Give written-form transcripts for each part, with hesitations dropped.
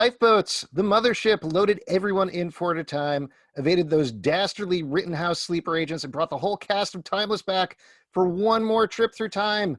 Lifeboats, the mothership, loaded everyone in four at a time, evaded those dastardly Rittenhouse sleeper agents, and brought the whole cast of Timeless back for one more trip through time.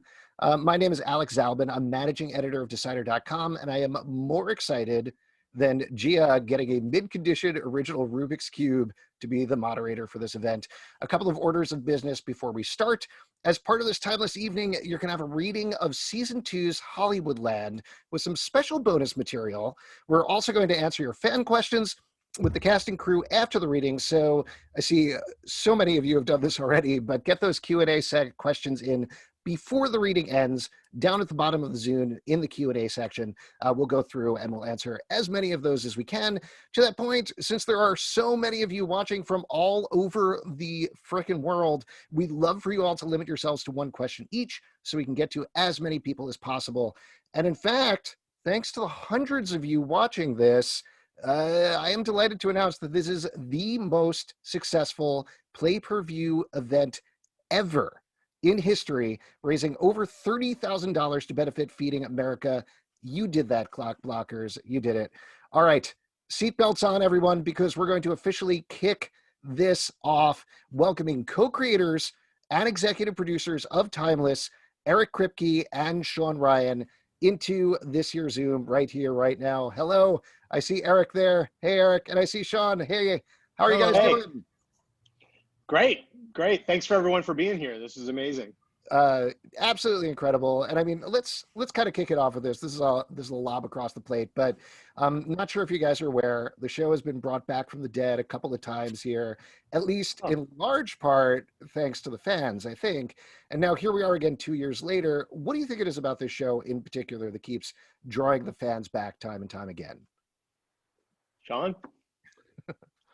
My name is Alex Zalbin. I'm managing editor of Decider.com, and I am more excited than Gia getting a mid-condition original Rubik's Cube to be the moderator for this event. A couple of orders of business before we start. As part of this Timeless evening, you're going to have a reading of Season 2's Hollywoodland with some special bonus material. We're also going to answer your fan questions with the cast and crew after the reading. So I see so many of you have done this already, but get those Q&A set questions in before the reading ends, down at the bottom of the Zoom in the Q&A section. We'll go through and we'll answer as many of those as we can. To that point, since there are so many of you watching from all over the frickin' world, we'd love for you all to limit yourselves to one question each so we can get to as many people as possible. And in fact, thanks to the hundreds of you watching this, I am delighted to announce that this is the most successful pay-per-view event ever in history, raising over $30,000 to benefit Feeding America. You did that, Clockblockers. You did it. All right, seatbelts on, everyone, because we're going to officially kick this off, welcoming co-creators and executive producers of Timeless, Eric Kripke and Sean Ryan, into this year's Zoom right here, right now. Hello, I see Eric there. Hey, Eric. And I see Sean. Hey, how are you guys doing? Great. Thanks for everyone for being here. This is amazing. Absolutely incredible. And I mean, let's kind of kick it off with this. This is a lob across the plate, but I'm not sure if you guys are aware, the show has been brought back from the dead a couple of times here, at least in large part thanks to the fans, I think. And now here we are again 2 years later. What do you think it is about this show in particular that keeps drawing the fans back time and time again? Sean?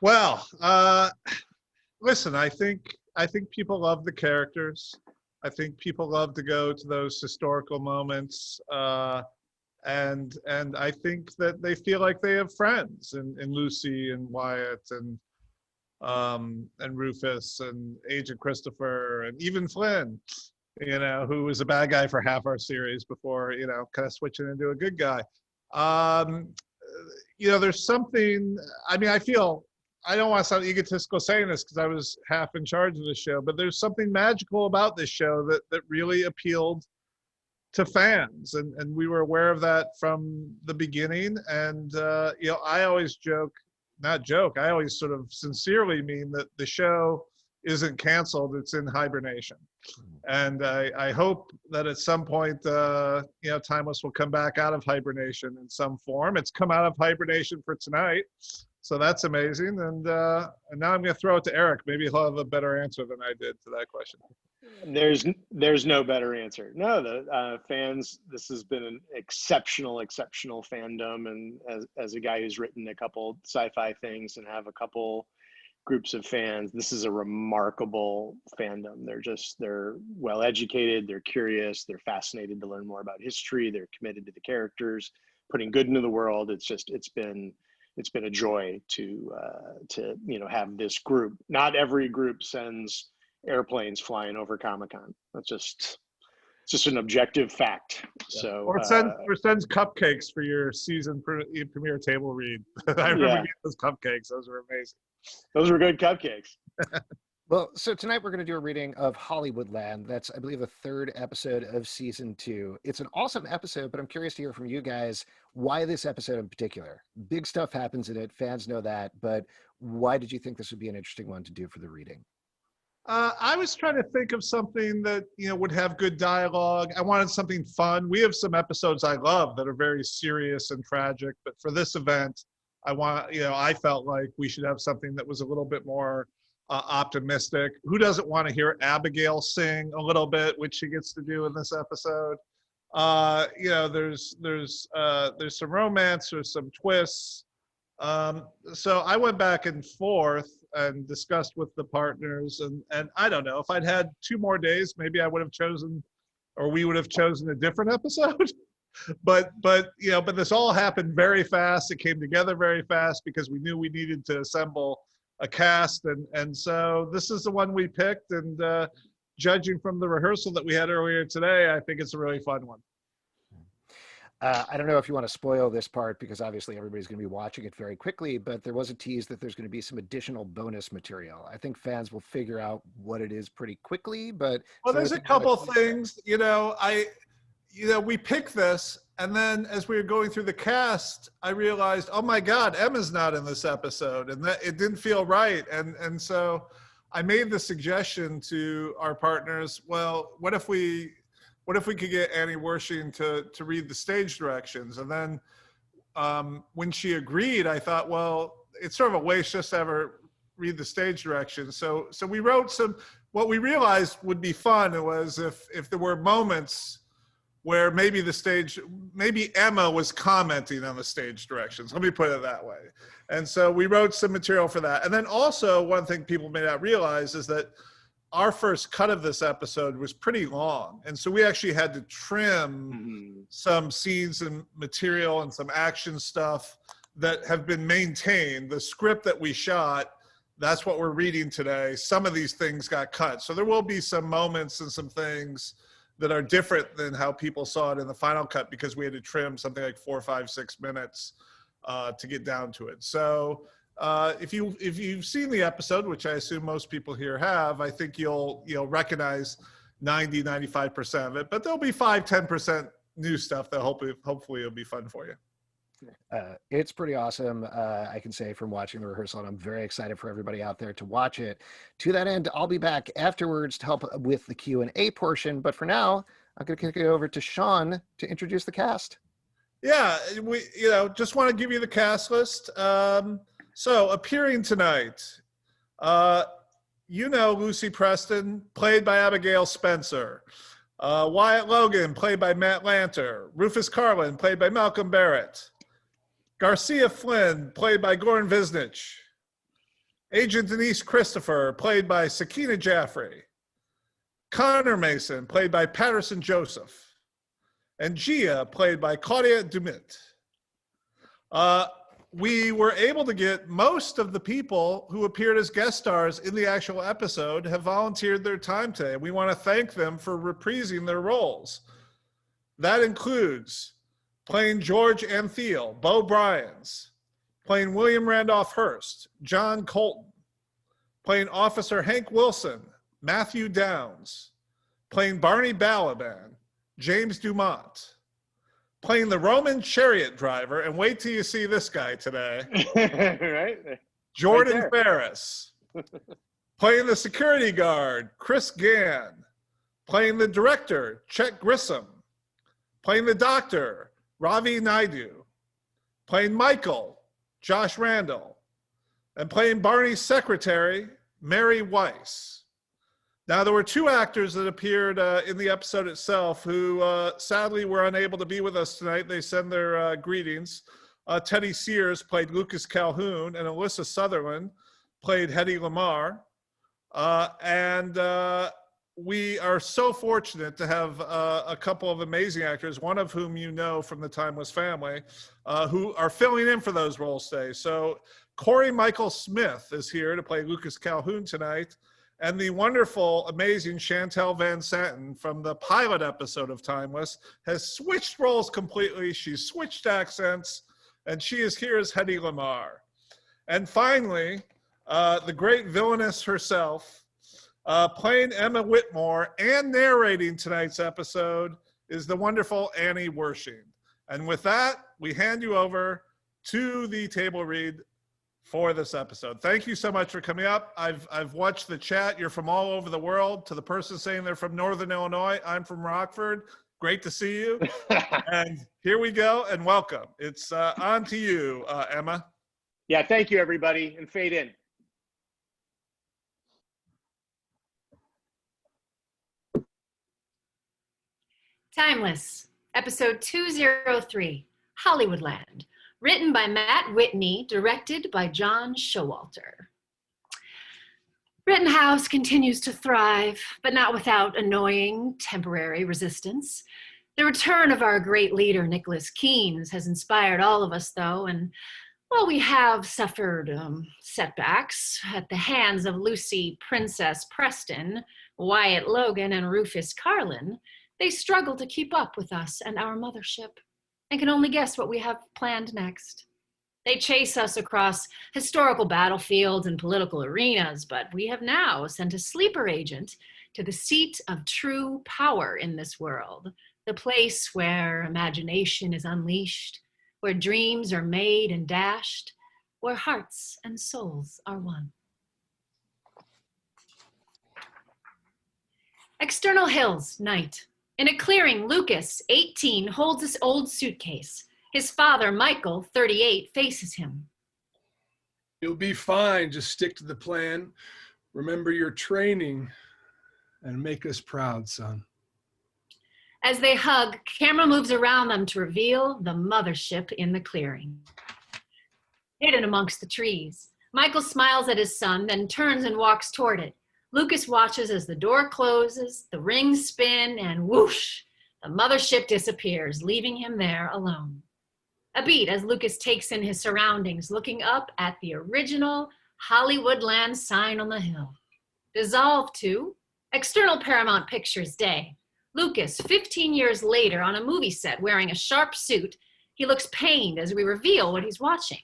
Well, listen, I think people love the characters. I think people love to go to those historical moments, and I think that they feel like they have friends in Lucy and Wyatt and Rufus and Agent Christopher and even Flynn, who was a bad guy for half our series before kind of switching into a good guy. There's something. I mean, I don't want to sound egotistical saying this because I was half in charge of the show, but there's something magical about this show that really appealed to fans. And we were aware of that from the beginning. And, I always I always sort of sincerely mean that the show isn't canceled, it's in hibernation. And I hope that at some point, Timeless will come back out of hibernation in some form. It's come out of hibernation for tonight. So that's amazing. And now I'm going to throw it to Eric. Maybe he'll have a better answer than I did to that question. There's no better answer. No, the fans, this has been an exceptional fandom. And as a guy who's written a couple sci-fi things and have a couple groups of fans, this is a remarkable fandom. They're well educated, they're curious, they're fascinated to learn more about history, they're committed to the characters, putting good into the world. It's been a joy to have this group. Not every group sends airplanes flying over Comic-Con. It's just an objective fact. Yeah. So or sends cupcakes for your season premiere table read. I remember getting those cupcakes. Those were amazing. Those were good cupcakes. Well, so tonight we're going to do a reading of Hollywoodland. That's, I believe, the third episode of season 2. It's an awesome episode, but I'm curious to hear from you guys why this episode in particular. Big stuff happens in it. Fans know that, but why did you think this would be an interesting one to do for the reading? I was trying to think of something that would have good dialogue. I wanted something fun. We have some episodes I love that are very serious and tragic, but for this event, I felt like we should have something that was a little bit more optimistic. Who doesn't want to hear Abigail sing a little bit, which she gets to do in this episode? There's some romance, there's some twists. So I went back and forth and discussed with the partners, and I don't know, if I'd had 2 more days, maybe I would have chosen, or we would have chosen a different episode. but this all happened very fast. It came together very fast because we knew we needed to assemble a cast, and so this is the one we picked, and judging from the rehearsal that we had earlier today, I think it's a really fun one. I don't know if you want to spoil this part because obviously everybody's going to be watching it very quickly, but there was a tease that there's going to be some additional bonus material. I think fans will figure out what it is pretty quickly, but Well, so there's a couple things, we picked this, and then as we were going through the cast, I realized, oh my God, Emma's not in this episode, and that it didn't feel right. And so I made the suggestion to our partners, well, what if we could get Annie Wershing to read the stage directions? And then when she agreed, I thought, well, it's sort of a waste just to have her read the stage directions. So we wrote what we realized would be fun was if there were moments where maybe Emma was commenting on the stage directions. Let me put it that way. And so we wrote some material for that. And then also one thing people may not realize is that our first cut of this episode was pretty long. And so we actually had to trim some scenes and material and some action stuff that have been maintained. The script that we shot, that's what we're reading today. Some of these things got cut. So there will be some moments and some things that are different than how people saw it in the final cut because we had to trim something like 4, 5, 6 minutes to get down to it. So if you've seen the episode, which I assume most people here have, I think you'll recognize 95% of it, but there'll be 5-10% new stuff that hopefully it'll be fun for you. It's pretty awesome. I can say from watching the rehearsal, and I'm very excited for everybody out there to watch it. To that end, I'll be back afterwards to help with the Q&A portion. But for now, I'm going to kick it over to Sean to introduce the cast. Yeah, we just want to give you the cast list. So appearing tonight, Lucy Preston, played by Abigail Spencer. Wyatt Logan, played by Matt Lanter. Rufus Carlin, played by Malcolm Barrett. Garcia Flynn, played by Goran Visnich. Agent Denise Christopher, played by Sakina Jaffrey. Connor Mason, played by Patterson Joseph. And Gia, played by Claudia Dumit. We were able to get most of the people who appeared as guest stars in the actual episode have volunteered their time today. We want to thank them for reprising their roles. That includes playing George Antheil, Bo Bryans, playing William Randolph Hearst, John Colton, playing Officer Hank Wilson, Matthew Downs, playing Barney Balaban, James Dumont, playing the Roman chariot driver, and wait till you see this guy today, right? Jordan Right Ferris, playing the security guard, Chris Gann, playing the director, Chet Grissom, playing the doctor, Ravi Naidu, playing Michael, Josh Randall, and playing Barney's secretary, Mary Weiss. Now, there were 2 actors that appeared in the episode itself who sadly were unable to be with us tonight. They send their greetings. Teddy Sears played Lucas Calhoun, and Alyssa Sutherland played Hedy Lamarr. We are so fortunate to have a couple of amazing actors, one of whom you know from the Timeless family, who are filling in for those roles today. So Corey Michael Smith is here to play Lucas Calhoun tonight, and the wonderful, amazing Chantel Van Santen from the pilot episode of Timeless has switched roles completely. She's switched accents, and she is here as Hedy Lamarr. And finally, the great villainess herself, playing Emma Whitmore and narrating tonight's episode, is the wonderful Annie Wershing. And with that, we hand you over to the table read for this episode. Thank you so much for coming up. I've watched the chat. You're from all over the world. To the person saying they're from Northern Illinois, I'm from Rockford. Great to see you. And here we go, and welcome. It's on to you, Emma. Yeah, thank you, everybody, and fade in. Timeless, episode 203, Hollywoodland, written by Matt Whitney, directed by John Showalter. Rittenhouse continues to thrive, but not without annoying temporary resistance. The return of our great leader, Nicholas Keynes, has inspired all of us, though, and while we have suffered setbacks at the hands of Lucy Princess Preston, Wyatt Logan, and Rufus Carlin, they struggle to keep up with us and our mothership. and can only guess what we have planned next. They chase us across historical battlefields and political arenas, but we have now sent a sleeper agent to the seat of true power in this world, the place where imagination is unleashed, where dreams are made and dashed, where hearts and souls are one. External Hills, night. In a clearing, Lucas, 18, holds his old suitcase. His father, Michael, 38, faces him. You'll be fine. Just stick to the plan. Remember your training and make us proud, son. As they hug, camera moves around them to reveal the mothership in the clearing. Hidden amongst the trees, Michael smiles at his son, then turns and walks toward it. Lucas watches as the door closes, the rings spin, and whoosh, the mothership disappears, leaving him there alone. A beat as Lucas takes in his surroundings, looking up at the original Hollywoodland sign on the hill. Dissolved to External Paramount Pictures Day. Lucas, 15 years later, on a movie set wearing a sharp suit, he looks pained as we reveal what he's watching.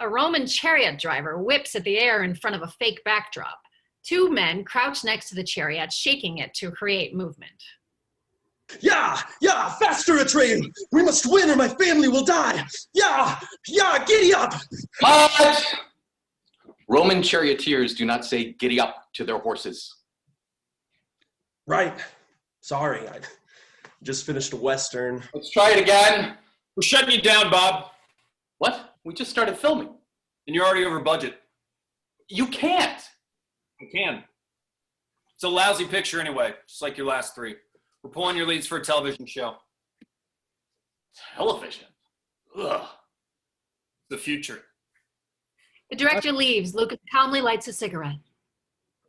A Roman chariot driver whips at the air in front of a fake backdrop. Two men crouch next to the chariot, shaking it to create movement. Yeah, faster, Atreyu! We must win or my family will die! Yeah, giddy up! But Roman charioteers do not say giddy up to their horses. Right. Sorry, I just finished a Western. Let's try it again. We're shutting you down, Bob. What? We just started filming. And you're already over budget. You can't. I can. It's a lousy picture anyway, just like your last three. We're pulling your leads for a television show. Television? Ugh. The future. The director leaves. Lucas calmly lights a cigarette.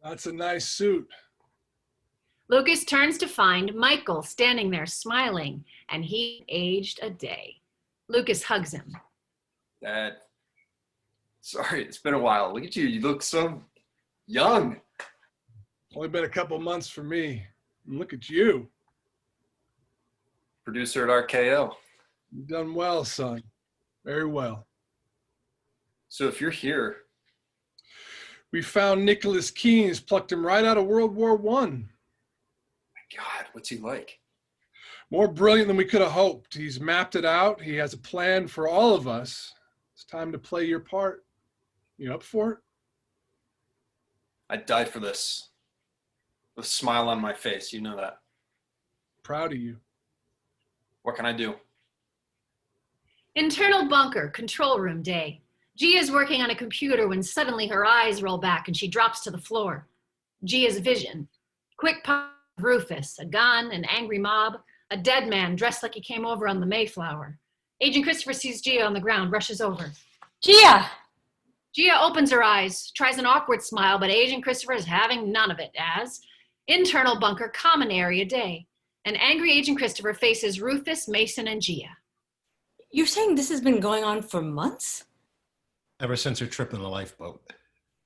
That's a nice suit. Lucas turns to find Michael standing there smiling, and he aged a day. Lucas hugs him. Dad, sorry, it's been a while. Look at you. You look so young. Only been a couple months for me. And look at you. Producer at RKO. You've done well, son. Very well. So if you're here. We found Nicholas Keynes, plucked him right out of World War I. My God, what's he like? More brilliant than we could have hoped. He's mapped it out. He has a plan for all of us. It's time to play your part. You up for it? I'd die for this. With a smile on my face, you know that. Proud of you. What can I do? Internal bunker, control room day. Gia's working on a computer when suddenly her eyes roll back and she drops to the floor. Gia's vision. Quick pop of Rufus, a gun, an angry mob, a dead man dressed like he came over on the Mayflower. Agent Christopher sees Gia on the ground, rushes over. Gia! Gia opens her eyes, tries an awkward smile, but Agent Christopher is having none of it as internal bunker common area day. An angry Agent Christopher faces Rufus, Mason, and Gia. You're saying this has been going on for months? Ever since her trip in the lifeboat.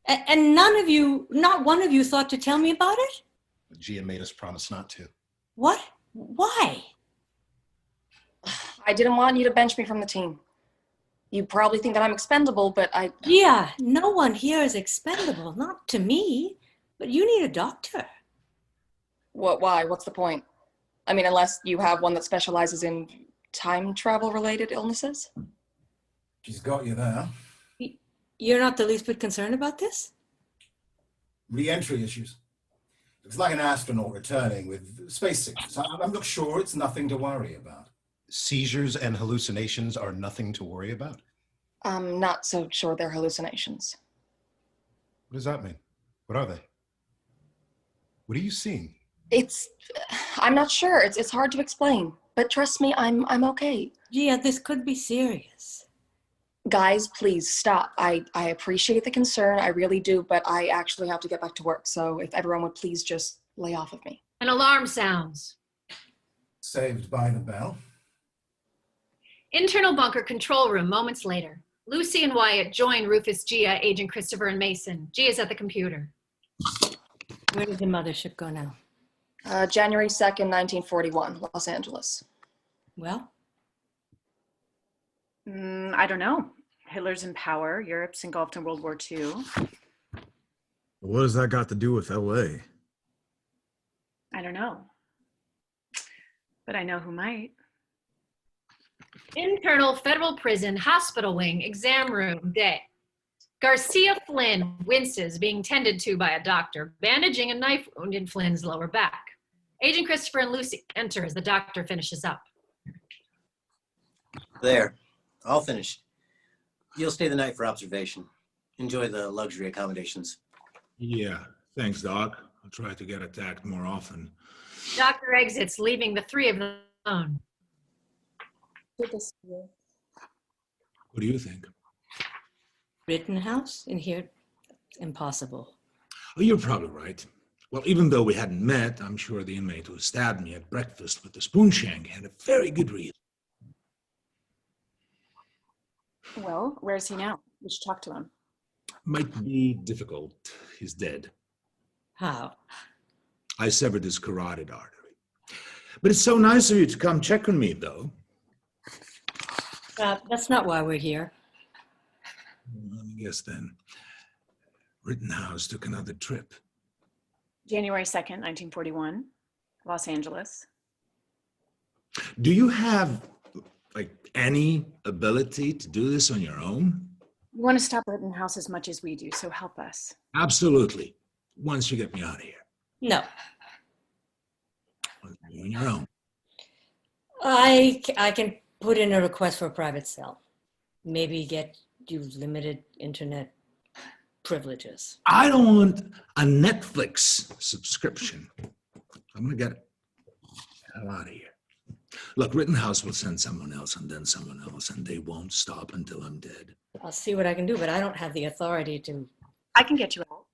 And none of you, not one of you thought to tell me about it? Gia made us promise not to. What? Why? I didn't want you to bench me from the team. You probably think that I'm expendable, but I... Yeah, no one here is expendable. Not to me. But you need a doctor. What? Why? What's the point? I mean, unless you have one that specializes in time travel-related illnesses? She's got you there. You're not the least bit concerned about this? Re-entry issues. It's like an astronaut returning with space sickness. I'm not sure it's nothing to worry about. Seizures and hallucinations are nothing to worry about? I'm not so sure they're hallucinations. What does that mean? What are they? What are you seeing? I'm not sure. It's hard to explain. But trust me, I'm okay. Yeah, this could be serious. Guys, please stop. I appreciate the concern, I really do, but I actually have to get back to work, so if everyone would please just lay off of me. An alarm sounds. Saved by the bell. Internal bunker control room moments later. Lucy and Wyatt join Rufus, Gia, Agent Christopher, and Mason. Gia's at the computer. Where did the mothership go now? January 2nd, 1941, Los Angeles. Well? I don't know. Hitler's in power. Europe's engulfed in World War II. What has that got to do with LA? I don't know. But I know who might. Internal federal prison, hospital wing, exam room, day. Garcia Flynn winces being tended to by a doctor, bandaging a knife wound in Flynn's lower back. Agent Christopher and Lucy enter as the doctor finishes up. There, all finished. You'll stay the night for observation. Enjoy the luxury accommodations. Yeah, thanks, Doc. I'll try to get attacked more often. Doctor exits, leaving the three of them alone. What do you think? Rittenhouse in here? Impossible. Oh, you're probably right. Well, even though we hadn't met, I'm sure the inmate who stabbed me at breakfast with the spoon shank had a very good reason. Well, where's he now? We should talk to him. Might be difficult. He's dead. How? I severed his carotid artery. But it's so nice of you to come check on me, though. That's not why we're here. I guess then. Rittenhouse took another trip. January 2nd, 1941, Los Angeles. Do you have, any ability to do this on your own? You want to stop Rittenhouse as much as we do, so help us. Absolutely. Once you get me out of here. No. You're on your own. I can put in a request for a private cell. Maybe get you limited internet privileges. I don't want a Netflix subscription. I'm going to get the hell out of here. Look, Rittenhouse will send someone else and then someone else, and they won't stop until I'm dead. I'll see what I can do, but I don't have the authority to. I can get you out.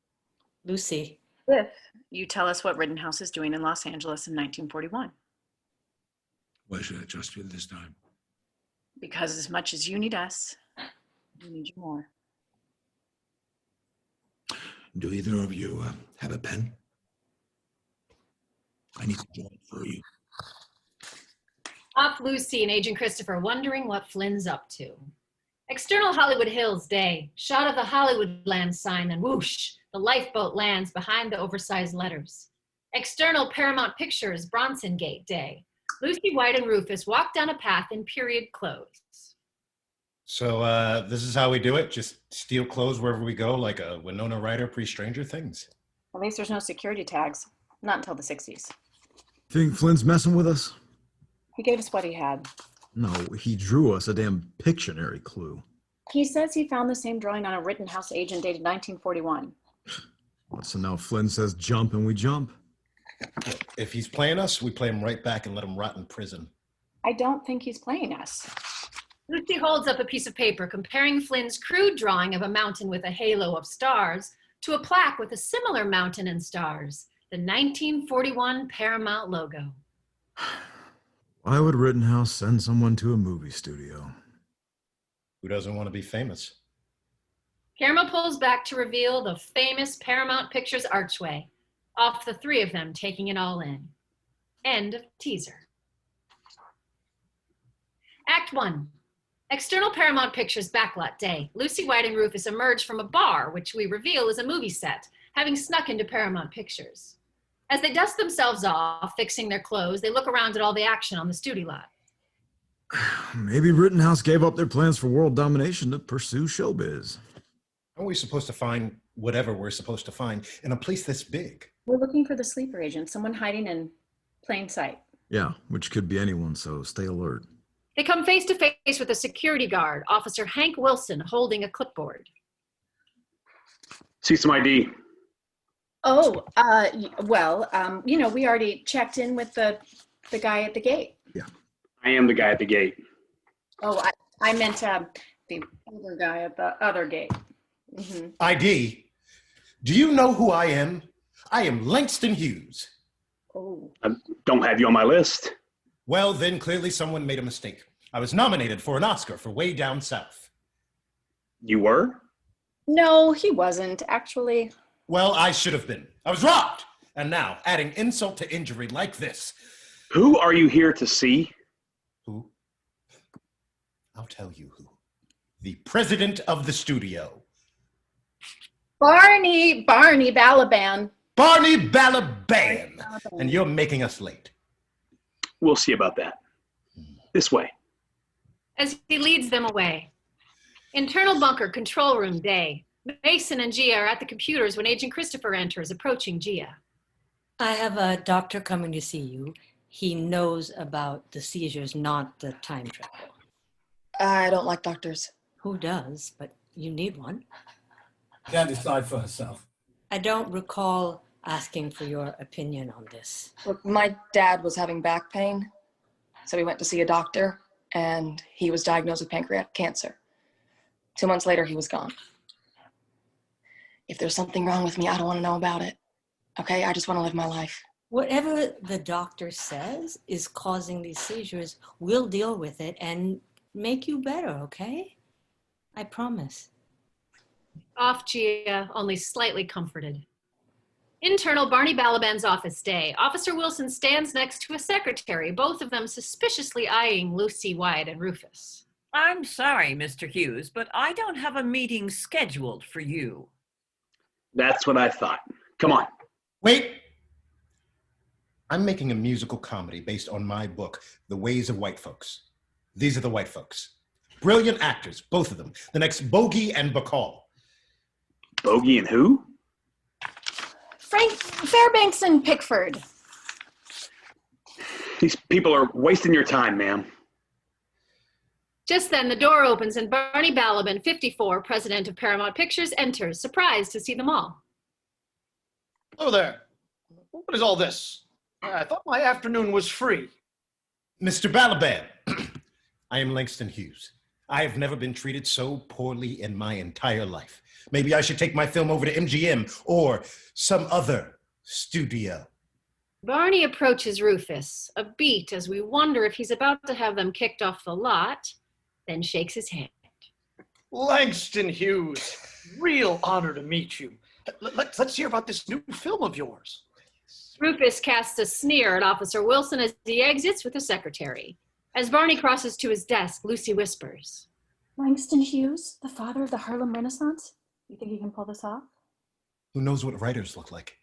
Lucy. If you tell us what Rittenhouse is doing in Los Angeles in 1941. Why should I trust you this time? Because as much as you need us, we need you more. Do either of you have a pen? I need to draw it for you. Off Lucy and Agent Christopher wondering what Flynn's up to. External Hollywood Hills day. Shot of the Hollywoodland sign and whoosh, the lifeboat lands behind the oversized letters. External Paramount Pictures Bronson Gate day. Lucy White and Rufus walk down a path in period clothes. So this is how we do it? Just steal clothes wherever we go, like a Winona Ryder pre-Stranger Things? At least there's no security tags. Not until the 60s. Think Flynn's messing with us? He gave us what he had. No, he drew us a damn Pictionary clue. He says he found the same drawing on a Rittenhouse agent dated 1941. So now Flynn says jump and we jump. If he's playing us, we play him right back and let him rot in prison. I don't think he's playing us. Lucy holds up a piece of paper comparing Flynn's crude drawing of a mountain with a halo of stars to a plaque with a similar mountain and stars, the 1941 Paramount logo. Why would Rittenhouse send someone to a movie studio? Who doesn't want to be famous? Camera pulls back to reveal the famous Paramount Pictures archway, off the three of them taking it all in. End of teaser. Act 1. External Paramount Pictures backlot day. Lucy White and Rufus emerge from a bar, which we reveal is a movie set, having snuck into Paramount Pictures. As they dust themselves off, fixing their clothes, they look around at all the action on the studio lot. Maybe Rittenhouse gave up their plans for world domination to pursue showbiz. Aren't we supposed to find whatever we're supposed to find in a place this big? We're looking for the sleeper agent, someone hiding in plain sight. Yeah, which could be anyone, so stay alert. They come face to face with a security guard, Officer Hank Wilson, holding a clipboard. See some ID. Oh, we already checked in with the guy at the gate. Yeah. I am the guy at the gate. Oh, I meant the other guy at the other gate. Mm-hmm. ID? Do you know who I am? I am Langston Hughes. Oh. I don't have you on my list. Well, then clearly someone made a mistake. I was nominated for an Oscar for Way Down South. You were? No, he wasn't, actually. Well, I should have been. I was robbed. And now, adding insult to injury like this. Who are you here to see? Who? I'll tell you who. The president of the studio. Barney Balaban. Barney Balaban! And you're making us late. We'll see about that. This way. As he leads them away. Internal bunker, control room, day. Mason and Gia are at the computers when Agent Christopher enters, approaching Gia. I have a doctor coming to see you. He knows about the seizures, not the time travel. I don't like doctors. Who does? But you need one. Can't decide for herself. I don't recall asking for your opinion on this. Look, my dad was having back pain, so we went to see a doctor, and he was diagnosed with pancreatic cancer. 2 months later, he was gone. If there's something wrong with me, I don't want to know about it. Okay? I just want to live my life. Whatever the doctor says is causing these seizures, we'll deal with it and make you better, okay? I promise. Off Gia, only slightly comforted. Internal Barney Balaban's office day. Officer Wilson stands next to a secretary, both of them suspiciously eyeing Lucy, Wyatt, and Rufus. I'm sorry, Mr. Hughes, but I don't have a meeting scheduled for you. That's what I thought. Come on. Wait! I'm making a musical comedy based on my book, The Ways of White Folks. These are the white folks. Brilliant actors, both of them. The next Bogey and Bacall. Bogey and who? Frank Fairbanks and Pickford. These people are wasting your time, ma'am. Just then, the door opens and Barney Balaban, 54, president of Paramount Pictures, enters, surprised to see them all. Hello there. What is all this? I thought my afternoon was free. Mr. Balaban, I am Langston Hughes. I have never been treated so poorly in my entire life. Maybe I should take my film over to MGM or some other studio. Barney approaches Rufus, a beat as we wonder if he's about to have them kicked off the lot, then shakes his hand. Langston Hughes, real honor to meet you. Let's hear about this new film of yours. Rufus casts a sneer at Officer Wilson as he exits with the secretary. As Barney crosses to his desk, Lucy whispers. Langston Hughes, the father of the Harlem Renaissance? You think you can pull this off? Who knows what writers look like?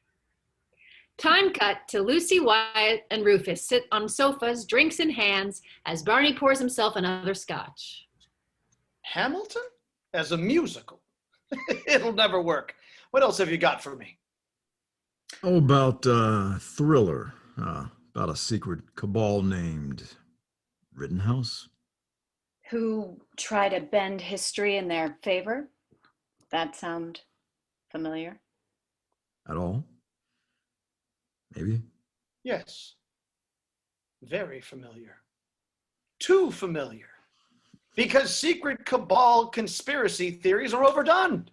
Time cut to Lucy, Wyatt, and Rufus sit on sofas, drinks in hands, as Barney pours himself another scotch. Hamilton? As a musical? It'll never work. What else have you got for me? Oh, about thriller. About a secret cabal named Rittenhouse. Who try to bend history in their favor? That sound familiar? At all? Maybe? Yes. Very familiar. Too familiar. Because secret cabal conspiracy theories are overdone.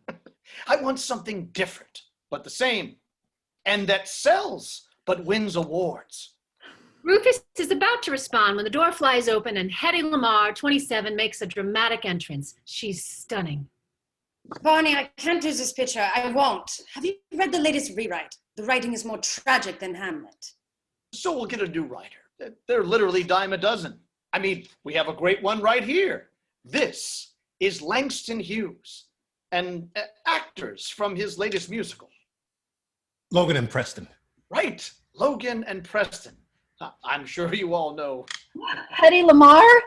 I want something different, but the same. And that sells, but wins awards. Rufus is about to respond when the door flies open and Hedy Lamarr, 27, makes a dramatic entrance. She's stunning. Barney, I can't do this picture. I won't. Have you read the latest rewrite? The writing is more tragic than Hamlet. So we'll get a new writer. They're literally dime a dozen. I mean, we have a great one right here. This is Langston Hughes and actors from his latest musical. Logan and Preston. Right, Logan and Preston. I'm sure you all know. Hedy Lamarr?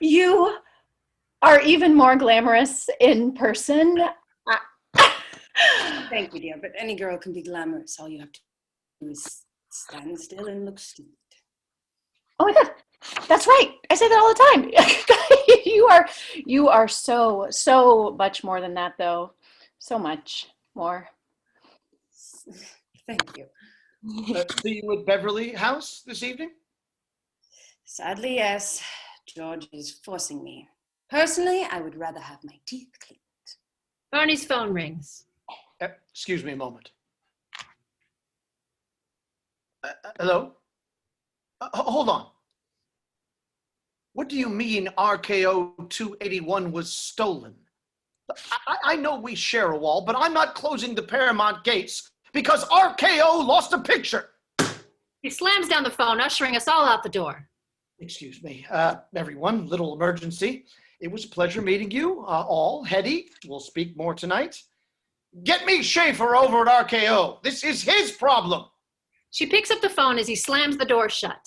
You are even more glamorous in person. Thank you, dear, but any girl can be glamorous. All you have to do is stand still and look stupid. Oh my God, that's right. I say that all the time. you are so much more than that, though. So much more. Thank you. See you at Beverly House this evening? Sadly, yes. George is forcing me. Personally, I would rather have my teeth cleaned. Barney's phone rings. Excuse me a moment. Hello? Hold on. What do you mean RKO 281 was stolen? I know we share a wall, but I'm not closing the Paramount gates because RKO lost a picture. He slams down the phone, ushering us all out the door. Excuse me, everyone, little emergency. It was a pleasure meeting you all. Hetty, we'll speak more tonight. Get me Schaefer over at RKO. This is his problem. She picks up the phone as he slams the door shut.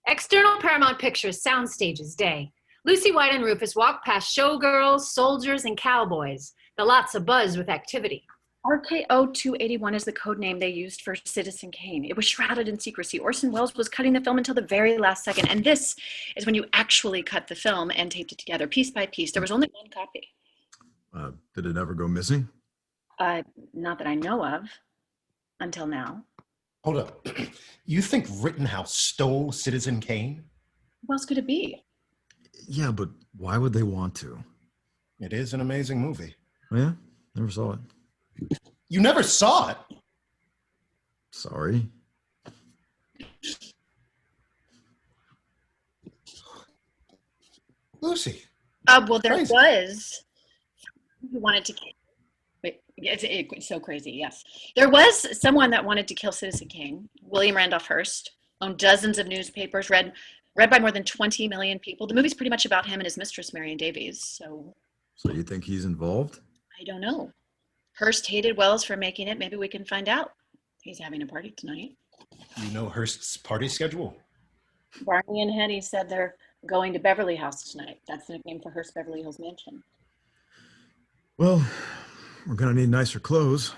External Paramount Pictures sound stages day. Lucy White and Rufus walk past showgirls, soldiers, and cowboys. The lot's abuzz with activity. RKO 281 is the code name they used for Citizen Kane. It was shrouded in secrecy. Orson Welles was cutting the film until the very last second. And this is when you actually cut the film and taped it together piece by piece. There was only one copy. Did it ever go missing? Not that I know of, until now. Hold up. You think Rittenhouse stole Citizen Kane? Who else could it be? Yeah, but why would they want to? It is an amazing movie. Oh, yeah? Never saw it. You never saw it? Sorry. Lucy. Well, there Crazy. was who wanted to. Wait, it's so crazy. Yes, there was someone that wanted to kill Citizen Kane. William Randolph Hearst owned dozens of newspapers, read by more than 20 million people. The movie's pretty much about him and his mistress, Marion Davies. So you think he's involved? I don't know. Hearst hated Wells for making it. Maybe we can find out. He's having a party tonight. You know Hearst's party schedule? Barney and Hetty said they're going to Beverly House tonight. That's the nickname for Hearst Beverly Hills Mansion. Well, we're gonna need nicer clothes.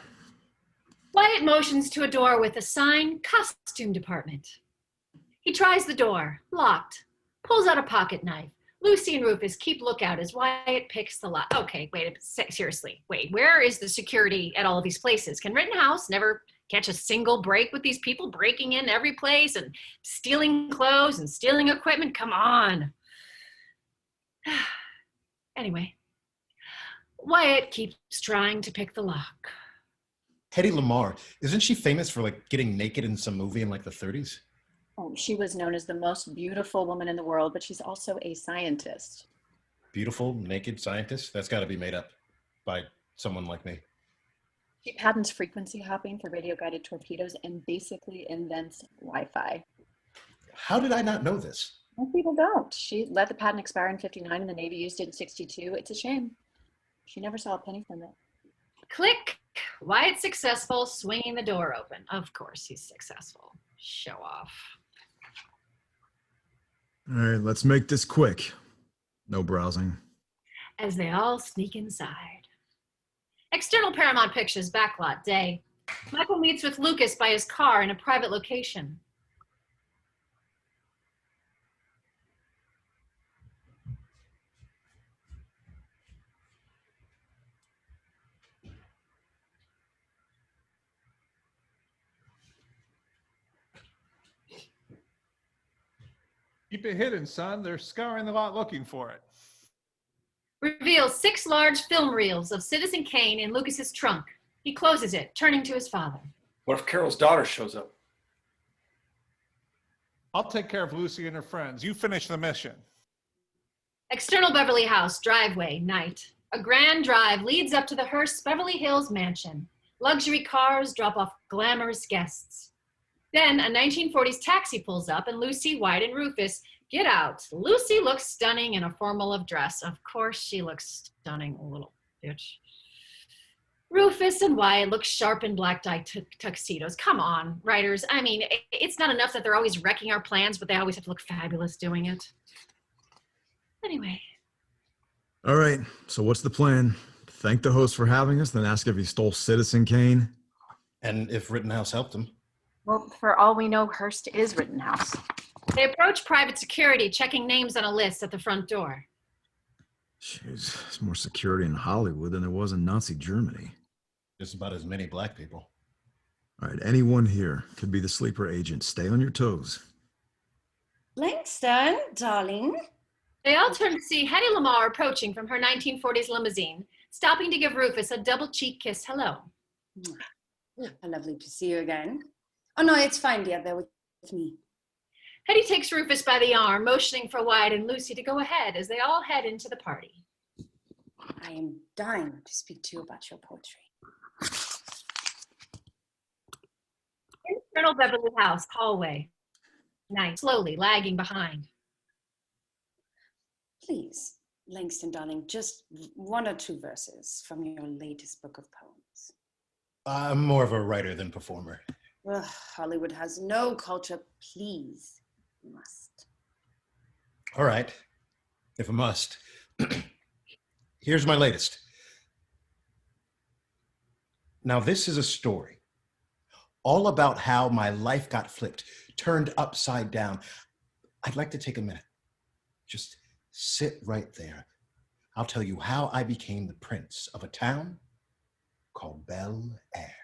Wyatt motions to a door with a sign, Costume Department. He tries the door, locked, pulls out a pocket knife. Lucy and Rufus keep lookout as Wyatt picks the lock. Okay, wait, seriously, wait, where is the security at all of these places? Can Rittenhouse never catch a single break with these people breaking in every place and stealing clothes and stealing equipment? Come on. Anyway, Wyatt keeps trying to pick the lock. Hedy Lamarr, isn't she famous for like getting naked in some movie in like the 30s? Oh, she was known as the most beautiful woman in the world, but she's also a scientist. Beautiful, naked scientist? That's got to be made up by someone like me. She patents frequency hopping for radio-guided torpedoes and basically invents Wi-Fi. How did I not know this? Most people don't. She let the patent expire in 59 and the Navy used it in 62. It's a shame. She never saw a penny from it. Click. Wyatt's successful, swinging the door open. Of course he's successful. Show off. All right, let's make this quick. No browsing. As they all sneak inside. External Paramount Pictures backlot day. Michael meets with Lucas by his car in a private location. Keep it hidden, son. They're scouring the lot looking for it. Reveals 6 large film reels of Citizen Kane in Lucas's trunk. He closes it, turning to his father. What if Carol's daughter shows up? I'll take care of Lucy and her friends. You finish the mission. External Beverly House, driveway, night. A grand drive leads up to the Hearst Beverly Hills mansion. Luxury cars drop off glamorous guests. Then a 1940s taxi pulls up and Lucy, White, and Rufus get out. Lucy looks stunning in a formal dress. Of course she looks stunning, little bitch. Rufus and Wyatt look sharp in black dye tuxedos. Come on, writers. I mean, it's not enough that they're always wrecking our plans, but they always have to look fabulous doing it. Anyway. All right, so what's the plan? Thank the host for having us, then ask if he stole Citizen Kane? And if Rittenhouse helped him. Well, for all we know, Hearst is Rittenhouse. They approach private security, checking names on a list at the front door. Jeez, there's more security in Hollywood than there was in Nazi Germany. Just about as many black people. All right, anyone here could be the sleeper agent. Stay on your toes. Langston, darling. They all turn to see Hedy Lamarr approaching from her 1940s limousine, stopping to give Rufus a double cheek kiss hello. Lovely to see you again. Oh, no, it's fine, dear. They're with me. Hedy takes Rufus by the arm, motioning for Wyatt and Lucy to go ahead as they all head into the party. I am dying to speak to you about your poetry. Internal Beverly House, hallway. Night, slowly lagging behind. Please, Langston, darling, just one or two verses from your latest book of poems. I'm more of a writer than performer. Ugh, Hollywood has no culture. Please, you must. All right, if I must. Here's my latest. Now, this is a story all about how my life got flipped, turned upside down. I'd like to take a minute. Just sit right there. I'll tell you how I became the prince of a town called Bel Air.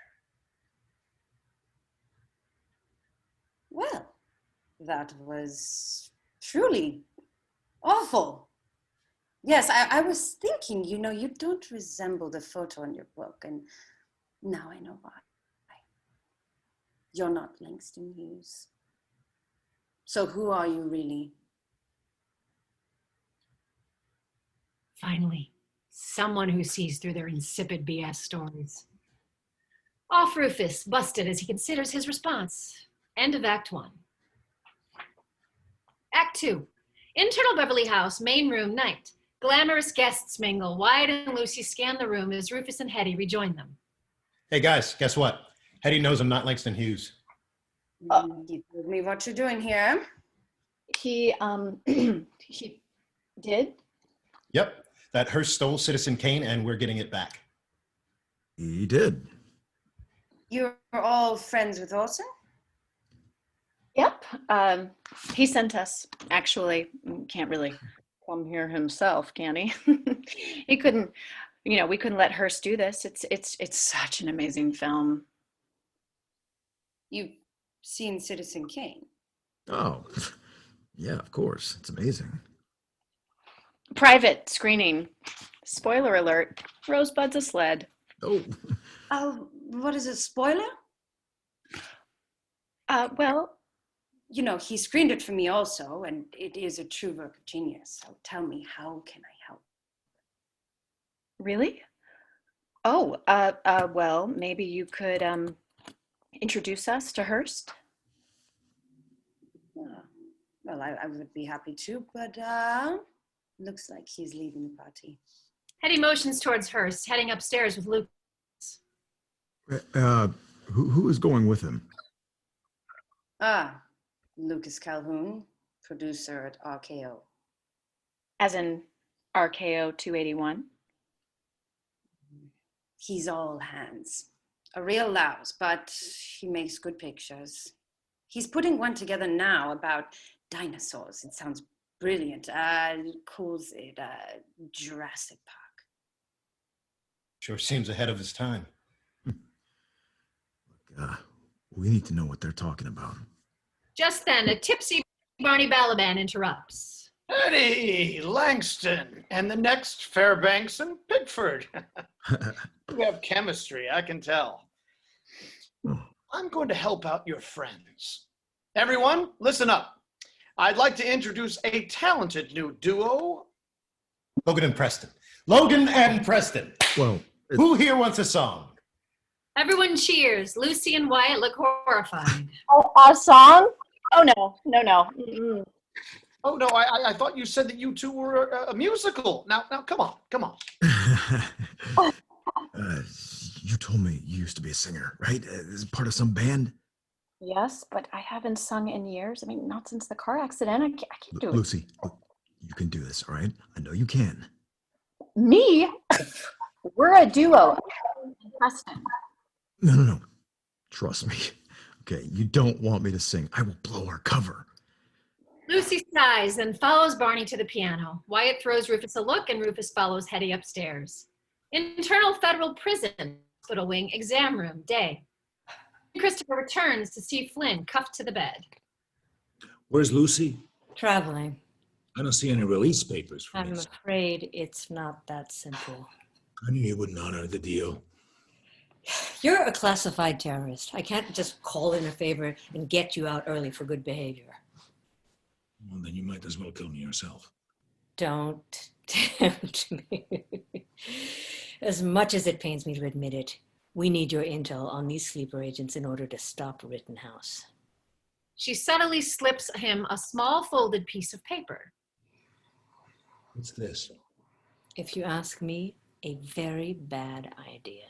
Well, that was truly awful. Yes, I was thinking, you know, you don't resemble the photo in your book, and now I know why. You're not Langston Hughes. So who are you really? Finally, someone who sees through their insipid BS stories. Off Rufus, busted as he considers his response. End of Act 1. Act 2. Internal Beverly House, main room, night. Glamorous guests mingle. Wyatt and Lucy scan the room as Rufus and Hetty rejoin them. Hey guys, guess what? Hetty knows I'm not Langston Hughes. You told me what you're doing here. He he did? Yep, that Hearst stole Citizen Kane and we're getting it back. He did. You're all friends with Orson? Yep. He sent us. Actually, can't really come here himself, can he? He couldn't. You know, we couldn't let Hearst do this. It's such an amazing film. You've seen Citizen Kane? Oh, yeah, of course. It's amazing. Private screening. Spoiler alert. Rosebud's a sled. Oh. Oh, what is a spoiler? Well, you know, he screened it for me also, and it is a true work of genius. So tell me, how can I help? Really? Oh, well, maybe you could introduce us to Hearst. Well, I would be happy to, but looks like he's leaving the party. Hetty motions towards Hearst, heading upstairs with Luke. Who is going with him? Lucas Calhoun, producer at RKO. As in RKO 281? He's all hands. A real louse, but he makes good pictures. He's putting one together now about dinosaurs. It sounds brilliant. Calls it Jurassic Park. Sure seems ahead of his time. We need to know what they're talking about. Just then, a tipsy Barney Balaban interrupts. Eddie, Langston, and the next Fairbanks and Pickford. We have chemistry, I can tell. I'm going to help out your friends. Everyone, listen up. I'd like to introduce a talented new duo. Logan and Preston. Logan and Preston. Well, who here wants a song? Everyone cheers. Lucy and Wyatt look horrified. Oh, a song? Oh, no. Mm-mm. Oh, no, I thought you said that you two were a musical. Now, come on. You told me you used to be a singer, right? Is it part of some band? Yes, but I haven't sung in years. I mean, not since the car accident. I can't do it. Lucy, you can do this, all right? I know you can. Me? We're a duo. Preston. No. Trust me. Okay, you don't want me to sing. I will blow our cover. Lucy sighs, then follows Barney to the piano. Wyatt throws Rufus a look, and Rufus follows Hetty upstairs. Internal Federal Prison, hospital wing, exam room, day. Christopher returns to see Flynn cuffed to the bed. Where's Lucy? Traveling. I don't see any release papers from I'm this. afraid it's not that simple. I knew you wouldn't honor the deal. You're a classified terrorist. I can't just call in a favor and get you out early for good behavior. Well, then you might as well kill me yourself. Don't tempt me. As much as it pains me to admit it, we need your intel on these sleeper agents in order to stop Rittenhouse. She subtly slips him a small folded piece of paper. What's this? If you ask me, a very bad idea.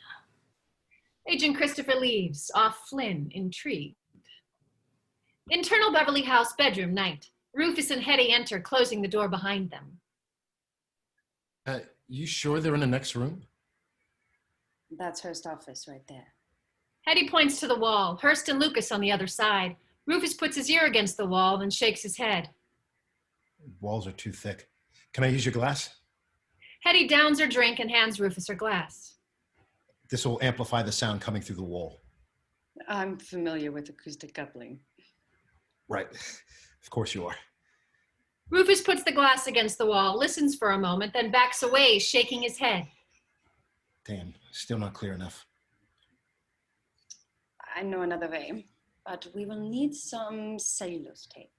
Agent Christopher leaves, off Flynn, intrigued. Internal Beverly House bedroom night. Rufus and Hetty enter, closing the door behind them. You sure they're in the next room? That's Hurst's office right there. Hetty points to the wall, Hurst and Lucas on the other side. Rufus puts his ear against the wall, then shakes his head. Walls are too thick. Can I use your glass? Hetty downs her drink and hands Rufus her glass. This will amplify the sound coming through the wall. I'm familiar with acoustic coupling. Right. Of course you are. Rufus puts the glass against the wall, listens for a moment, then backs away, shaking his head. Damn, still not clear enough. I know another way, but we will need some cellulose tape.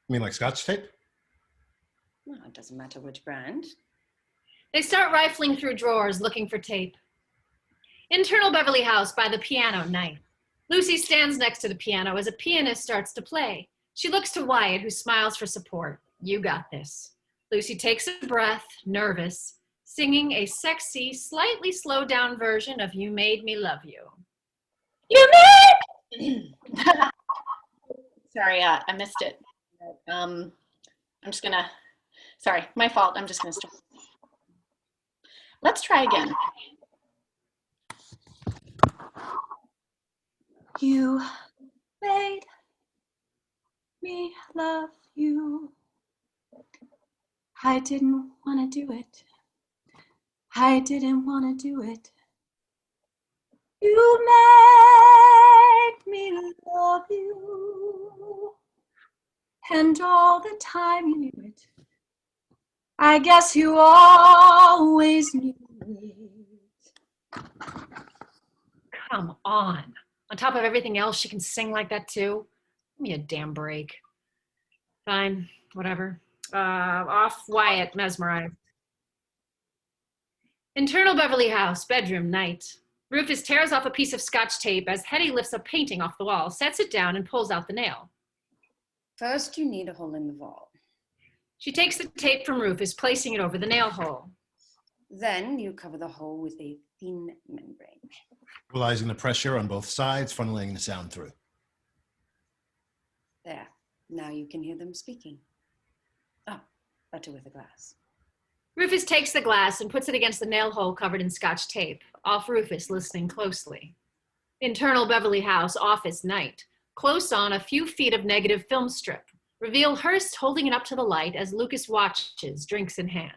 You mean like Scotch tape? Well, it doesn't matter which brand. They start rifling through drawers, looking for tape. Internal Beverly House by the piano night. Lucy stands next to the piano as a pianist starts to play. She looks to Wyatt, who smiles for support. You got this. Lucy takes a breath, nervous, singing a sexy, slightly slowed down version of You Made Me Love You. You made! Sorry, I missed it. I'm just gonna, sorry, my fault. I'm just gonna start. Let's try again. You made me love you. I didn't want to do it. I didn't want to do it. You made me love you. And all the time you knew it. I guess you always knew it. Come on. On top of everything else, she can sing like that too. Give me a damn break. Fine, whatever. Off Wyatt, mesmerized. Internal Beverly House, bedroom night. Rufus tears off a piece of Scotch tape as Hetty lifts a painting off the wall, sets it down, and pulls out the nail. First, you need a hole in the wall. She takes the tape from Rufus, placing it over the nail hole. Then you cover the hole with a thin membrane. Equalizing the pressure on both sides, funneling the sound through. There. Now you can hear them speaking. Oh, better with a glass. Rufus takes the glass and puts it against the nail hole covered in Scotch tape. Off Rufus, listening closely. Internal Beverly House, office night. Close on, a few feet of negative film strip. Reveal Hurst holding it up to the light as Lucas watches, drinks in hand.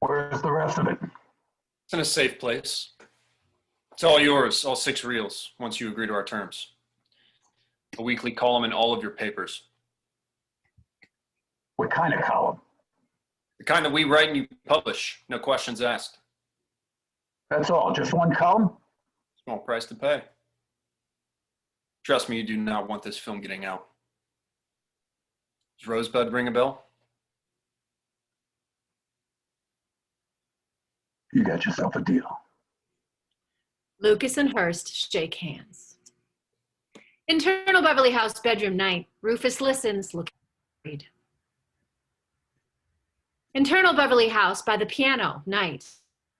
Where's the rest of it? It's in a safe place. It's all yours, all 6 reels, once you agree to our terms. A weekly column in all of your papers. What kind of column? The kind that we write and you publish, no questions asked. That's all, just one column? Small price to pay. Trust me, you do not want this film getting out. Does Rosebud ring a bell? You got yourself a deal. Lucas and Hurst shake hands. Internal Beverly House, bedroom night. Rufus listens, looking worried. Internal Beverly House by the piano, night.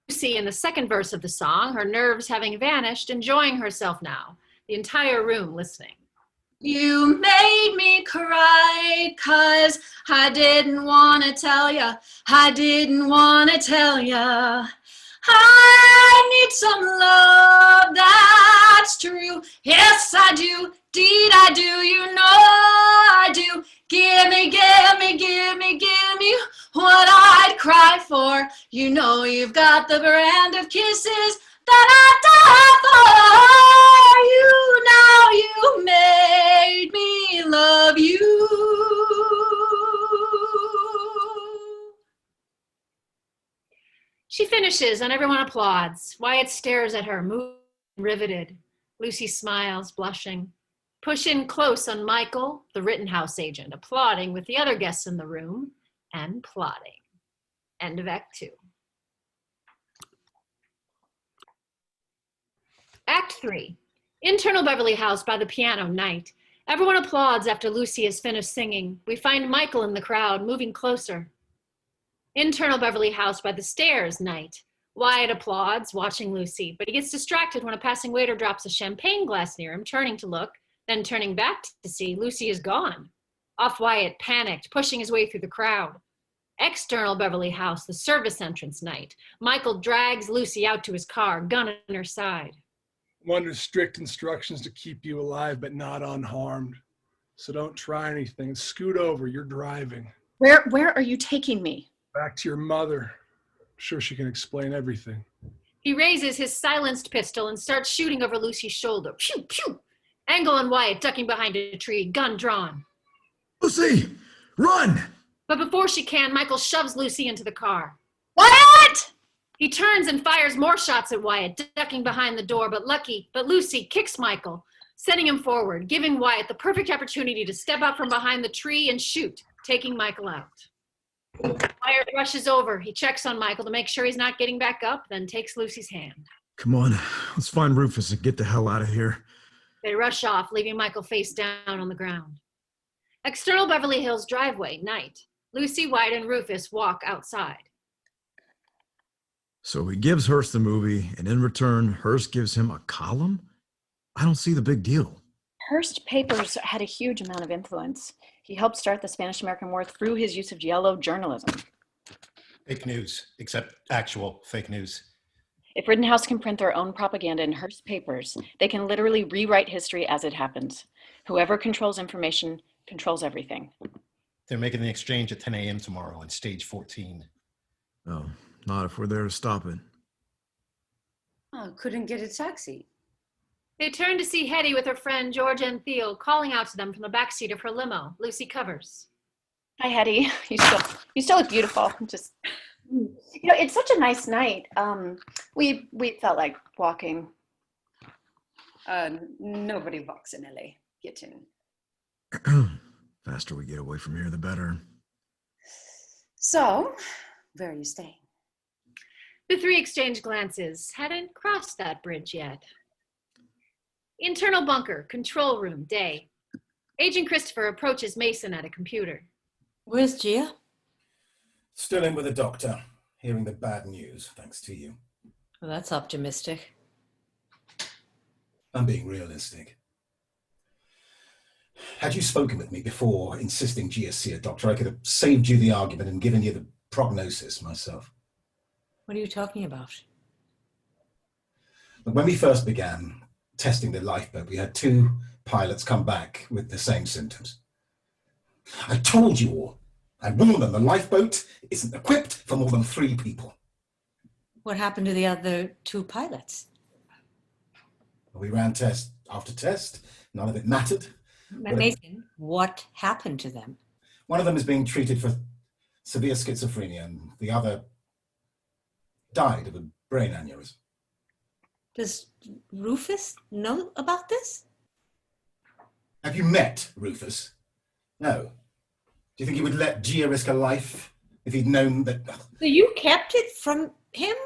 Lucy in the second verse of the song, her nerves having vanished, enjoying herself now. The entire room listening. You made me cry 'cause I didn't want to tell ya. I didn't want to tell ya. I need some love, that's true. Yes, I do. Deed, I do. You know I do. Give me, give me, give me, give me what I'd cry for. You know you've got the brand of kisses that I die for. You, now you made me love you. She finishes and everyone applauds. Wyatt stares at her, moved and riveted. Lucy smiles, blushing. Push in close on Michael, the Rittenhouse agent, applauding with the other guests in the room and plotting. End of Act 2. Act 3. Internal Beverly House by the piano, night. Everyone applauds after Lucy has finished singing. We find Michael in the crowd, moving closer. Internal Beverly House by the stairs, night. Wyatt applauds, watching Lucy, but he gets distracted when a passing waiter drops a champagne glass near him, turning to look, then turning back to see Lucy is gone. Off Wyatt, panicked, pushing his way through the crowd. External Beverly House, the service entrance, night. Michael drags Lucy out to his car, gun on her side. I'm under strict instructions to keep you alive but not unharmed. So don't try anything. Scoot over, you're driving. Where are you taking me? Back to your mother. I'm sure she can explain everything. He raises his silenced pistol and starts shooting over Lucy's shoulder. Pew, pew! Angle and Wyatt ducking behind a tree, gun drawn. Lucy, run! But before she can, Michael shoves Lucy into the car. Wyatt! He turns and fires more shots at Wyatt, ducking behind the door, but Lucy kicks Michael, sending him forward, giving Wyatt the perfect opportunity to step out from behind the tree and shoot, taking Michael out. Wyatt rushes over. He checks on Michael to make sure he's not getting back up, then takes Lucy's hand. Come on, let's find Rufus and get the hell out of here. They rush off, leaving Michael face down on the ground. External Beverly Hills driveway, night. Lucy, Wyatt, and Rufus walk outside. So he gives Hearst the movie, and in return, Hearst gives him a column? I don't see the big deal. Hearst papers had a huge amount of influence. He helped start the Spanish-American War through his use of yellow journalism. Fake news, except actual fake news. If Rittenhouse can print their own propaganda in Hearst papers, they can literally rewrite history as it happens. Whoever controls information controls everything. They're making the exchange at 10 a.m. tomorrow on stage 14. Oh, not if we're there to stop it. Oh, couldn't get a taxi. They turn to see Hetty with her friend George and Theo calling out to them from the backseat of her limo. Lucy covers. Hi, Hetty. You still look beautiful. Just, it's such a nice night. We felt like walking. Nobody walks in LA. Get in. Faster we get away from here, the better. So, where are you staying? The three exchange glances. Hadn't crossed that bridge yet. Internal bunker, control room, day. Agent Christopher approaches Mason at a computer. Where's Gia? Still in with the doctor, hearing the bad news, thanks to you. Well, that's optimistic. I'm being realistic. Had you spoken with me before insisting Gia see a doctor, I could have saved you the argument and given you the prognosis myself. What are you talking about? But when we first began testing the lifeboat, we had 2 pilots come back with the same symptoms. I told you all. I warned them the lifeboat isn't equipped for more than 3 people. What happened to the other 2 pilots? We ran test after test. None of it mattered. Mason, what happened to them? One of them is being treated for severe schizophrenia, and the other died of a brain aneurysm. Does Rufus know about this? Have you met Rufus? No. Do you think he would let Gia risk her life if he'd known that? So you kept it from him,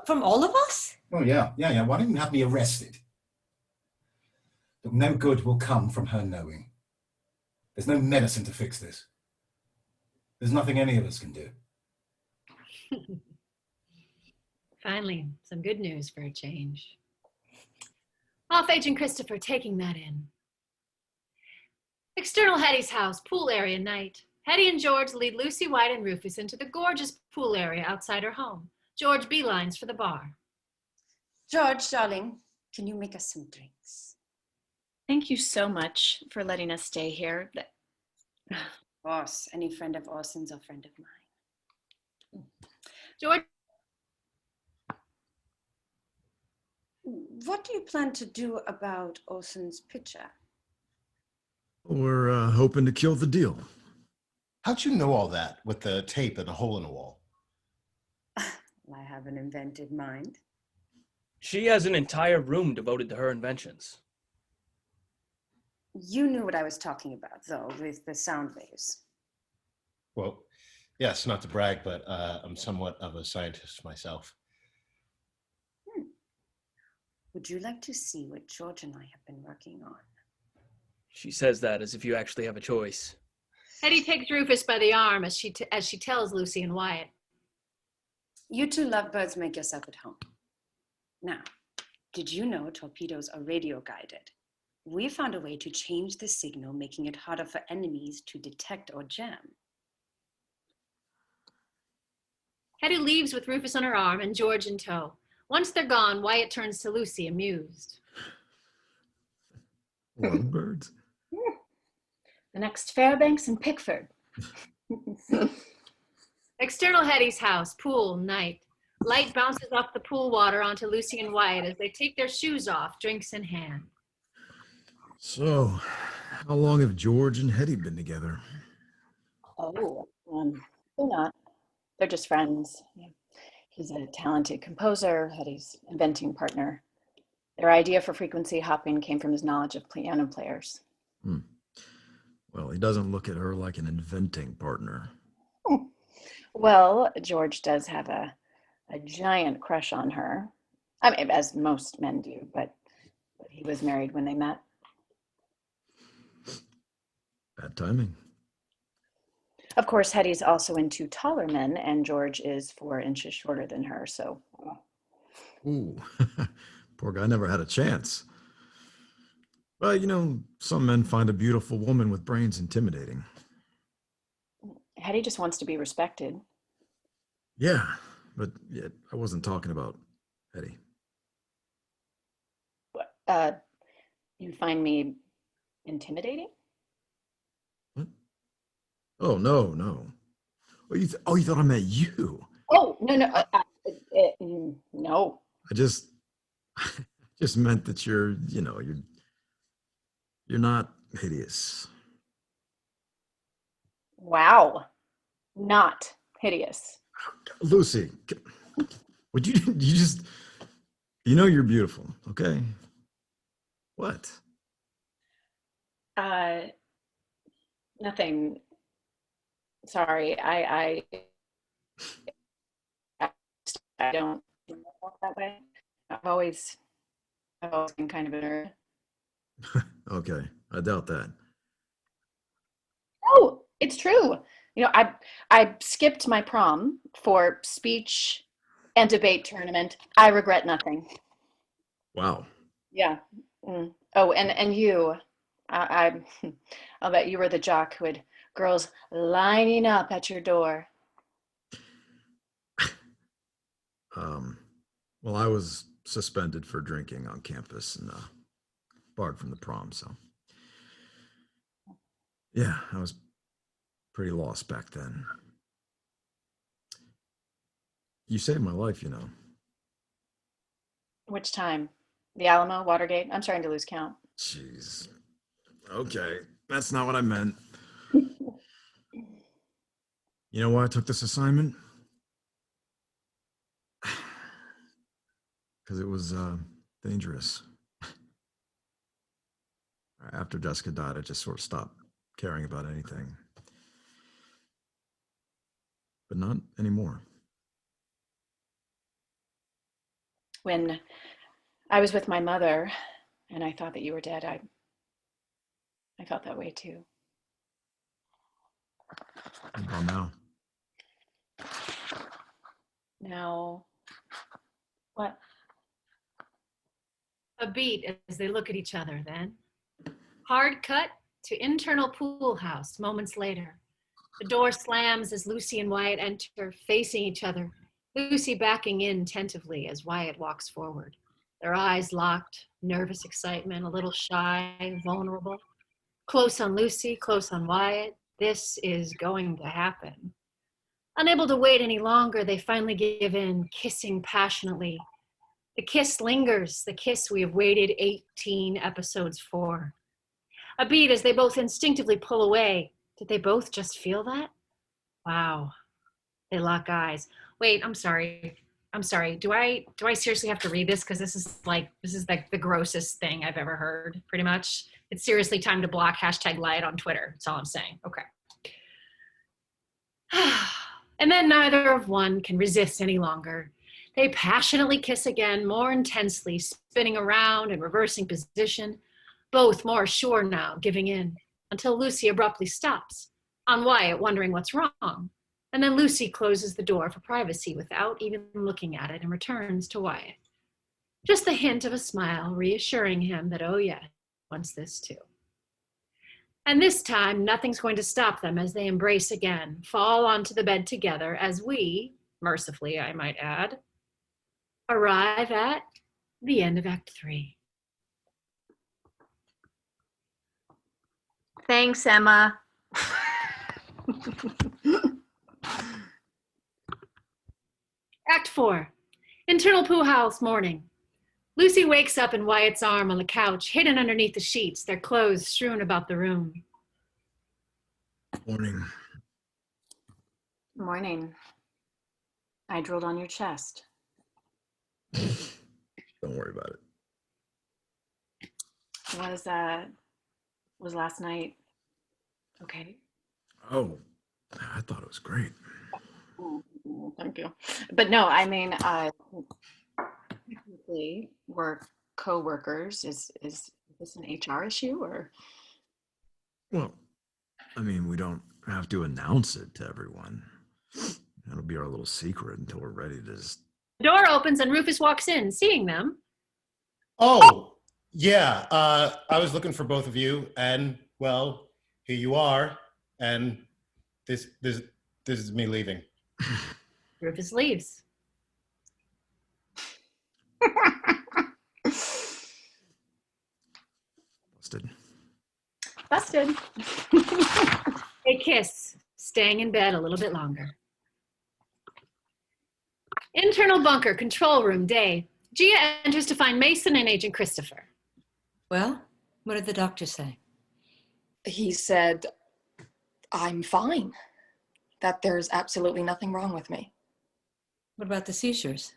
from all of us? Oh, yeah. Why didn't you have me arrested? But no good will come from her knowing. There's no medicine to fix this. There's nothing any of us can do. Finally, some good news for a change. Off Agent Christopher taking that in. External Hetty's house, pool area, night. Hetty and George lead Lucy, White, and Rufus into the gorgeous pool area outside her home. George beelines for the bar. George, darling, can you make us some drinks? Thank you so much for letting us stay here. Boss, any friend of Orson's a friend of mine. George, what do you plan to do about Orson's picture? We're hoping to kill the deal. How'd you know all that with the tape and a hole in the wall? I have an inventive mind. She has an entire room devoted to her inventions. You knew what I was talking about, though, with the sound waves. Well, yes, not to brag, but I'm somewhat of a scientist myself. Would you like to see what George and I have been working on? She says that as if you actually have a choice. Hetty takes Rufus by the arm as she tells Lucy and Wyatt. You two lovebirds make yourself at home. Now, did you know torpedoes are radio guided? We found a way to change the signal, making it harder for enemies to detect or jam. Hetty leaves with Rufus on her arm and George in tow. Once they're gone, Wyatt turns to Lucy, amused. Lovebirds? The next Fairbanks and Pickford. External Hetty's house, pool, night. Light bounces off the pool water onto Lucy and Wyatt as they take their shoes off, drinks in hand. So, how long have George and Hetty been together? Oh, they're not. They're just friends. He's a talented composer, Hetty's inventing partner. Their idea for frequency hopping came from his knowledge of piano players. Well, he doesn't look at her like an inventing partner. Well, George does have a giant crush on her. I mean, as most men do, but he was married when they met. Bad timing. Of course, Hetty's also into taller men, and George is 4 inches shorter than her, so. Ooh, poor guy never had a chance. Well, you know, some men find a beautiful woman with brains intimidating. Hetty just wants to be respected. Yeah, but I wasn't talking about Hetty. You find me intimidating? Oh, no. Oh, you thought I meant you. Oh, no. No. I just meant that you're not hideous. Wow. Not hideous. Lucy, would you just, you're beautiful, okay? What? Nothing. Sorry, I don't feel that way. I've always been kind of a nerd. Okay, I doubt that. Oh, it's true. I skipped my prom for speech and debate tournament. I regret nothing. Wow. Yeah. Oh, and you, I'll bet you were the jock who had girls lining up at your door. Well, I was suspended for drinking on campus and barred from the prom, so yeah, I was pretty lost back then. You saved my life, Which time? The Alamo, Watergate? I'm starting to lose count. Jeez. Okay, that's not what I meant. You know why I took this assignment? Because it was dangerous. After Jessica died, I just sort of stopped caring about anything. But not anymore. When I was with my mother and I thought that you were dead, I felt that way too. What about now? Now, what? A beat as they look at each other then. Hard cut to internal pool house moments later. The door slams as Lucy and Wyatt enter, facing each other. Lucy backing in tentatively as Wyatt walks forward. Their eyes locked, nervous excitement, a little shy, vulnerable. Close on Lucy, close on Wyatt. This is going to happen. Unable to wait any longer, they finally give in, kissing passionately. The kiss lingers, the kiss we have waited 18 episodes for. A beat as they both instinctively pull away. Did they both just feel that? Wow. They lock eyes. Wait, I'm sorry. Do I seriously have to read this? Because this is like the grossest thing I've ever heard, pretty much. It's seriously time to block #Light on Twitter. That's all I'm saying. Okay. And then neither of one can resist any longer. They passionately kiss again, more intensely, spinning around and reversing position, both more sure now, giving in, until Lucy abruptly stops. on Wyatt wondering what's wrong. And then Lucy closes the door for privacy without even looking at it and returns to Wyatt. Just the hint of a smile, reassuring him that, oh yeah, he wants this too. And this time, nothing's going to stop them as they embrace again, fall onto the bed together as we, mercifully I might add, arrive at the end of Act 3. Thanks, Emma. Act 4, internal pool house morning. Lucy wakes up in Wyatt's arm on the couch, hidden underneath the sheets, their clothes strewn about the room. Morning. Morning. I drooled on your chest. Don't worry about it. Was last night okay? Oh, I thought it was great. Thank you. But no, I mean, technically, we're co-workers. Is this an HR issue or? Well, I mean, we don't have to announce it to everyone. That'll be our little secret until we're ready to just... The door opens and Rufus walks in, seeing them. Oh, yeah. I was looking for both of you, and well, here you are. And this is me leaving. Rufus leaves. Busted. They kiss, staying in bed a little bit longer. Internal bunker, control room, day. Gia enters to find Mason and Agent Christopher. Well, what did the doctor say? He said, I'm fine. That there's absolutely nothing wrong with me. What about the seizures?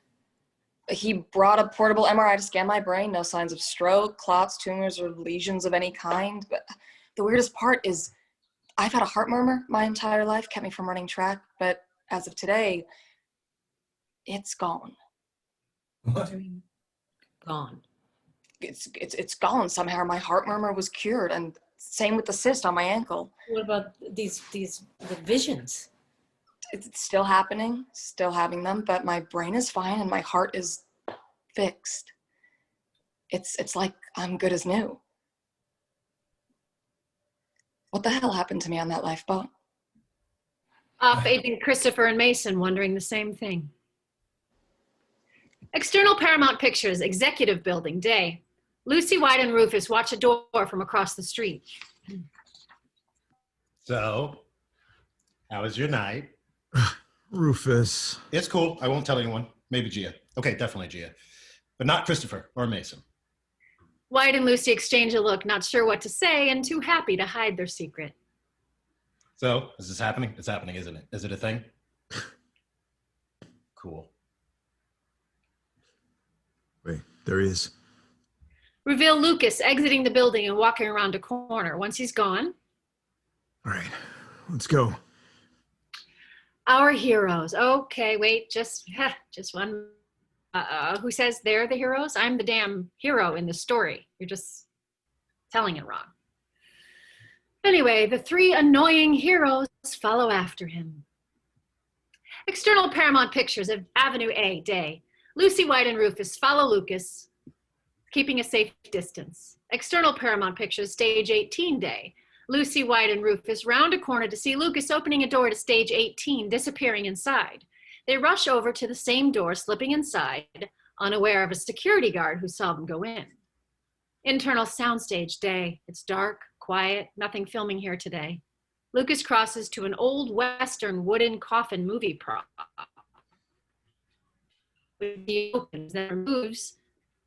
He brought a portable MRI to scan my brain. No signs of stroke, clots, tumors, or lesions of any kind. But the weirdest part is I've had a heart murmur my entire life, kept me from running track. But as of today, it's gone. What? Gone. It's gone somehow. My heart murmur was cured, and same with the cyst on my ankle. What about the visions? It's still happening, still having them, but my brain is fine and my heart is fixed. It's like I'm good as new. What the hell happened to me on that lifeboat? Off Agent Christopher and Mason wondering the same thing. External Paramount Pictures, executive building, day. Lucy, White, and Rufus watch a door from across the street. So, how was your night? Rufus. It's cool. I won't tell anyone. Maybe Gia. Okay, definitely Gia. But not Christopher or Mason. White and Lucy exchange a look, not sure what to say and too happy to hide their secret. So, is this happening? It's happening, isn't it? Is it a thing? Cool. Wait, there he is. Reveal Lucas exiting the building and walking around a corner. Once he's gone. All right, let's go. Our heroes. Okay, wait, just one. Who says they're the heroes? I'm the damn hero in the story. You're just telling it wrong. Anyway, the three annoying heroes follow after him. External Paramount Pictures of Avenue A, day. Lucy, White, and Rufus follow Lucas, keeping a safe distance. External Paramount Pictures, stage 18, day. Lucy, White, and Rufus round a corner to see Lucas opening a door to stage 18, disappearing inside. They rush over to the same door, slipping inside, unaware of a security guard who saw them go in. Internal soundstage, day. It's dark, quiet, nothing filming here today. Lucas crosses to an old Western wooden coffin movie prop. He opens, then moves.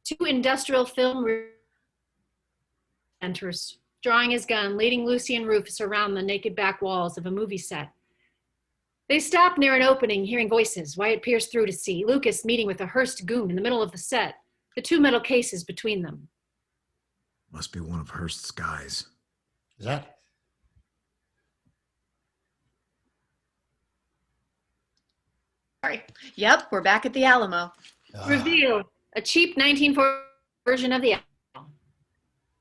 Two industrial film enters, drawing his gun, leading Lucy and Rufus around the naked back walls of a movie set. They stop near an opening, hearing voices. Wyatt peers through to see Lucas meeting with a Hearst goon in the middle of the set, the two metal cases between them. Must be one of Hearst's guys. Is that? Sorry. Yep, we're back at the Alamo. Reveal, a cheap 1940 version of the Alamo.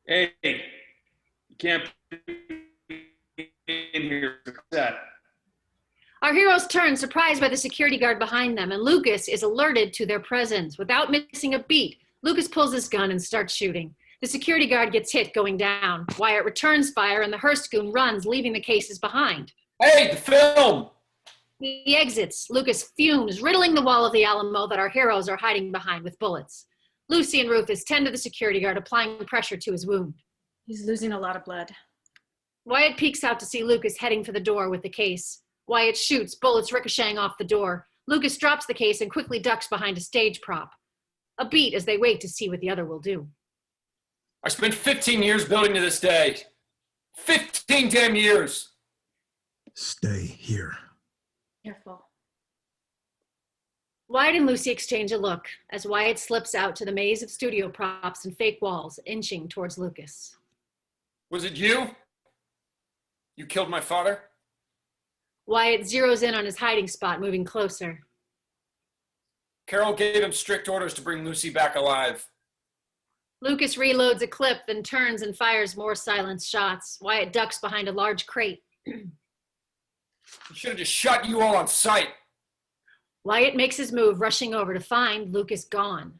Hey, you can't in here set. Our heroes turn, surprised by the security guard behind them, and Lucas is alerted to their presence. Without missing a beat, Lucas pulls his gun and starts shooting. The security guard gets hit, going down. Wyatt returns fire, and the Hearst goon runs, leaving the cases behind. Hey, the film! He exits. Lucas fumes, riddling the wall of the Alamo that our heroes are hiding behind with bullets. Lucy and Rufus tend to the security guard, applying pressure to his wound. He's losing a lot of blood. Wyatt peeks out to see Lucas heading for the door with the case. Wyatt shoots, bullets ricocheting off the door. Lucas drops the case and quickly ducks behind a stage prop. A beat as they wait to see what the other will do. I spent 15 years building to this day. 15 damn years. Stay here. Careful. Wyatt and Lucy exchange a look as Wyatt slips out to the maze of studio props and fake walls, inching towards Lucas. Was it you? You killed my father? Wyatt zeroes in on his hiding spot, moving closer. Carol gave him strict orders to bring Lucy back alive. Lucas reloads a clip, then turns and fires more silenced shots. Wyatt ducks behind a large crate. He should have just shot you all on sight. Wyatt makes his move, rushing over to find Lucas gone.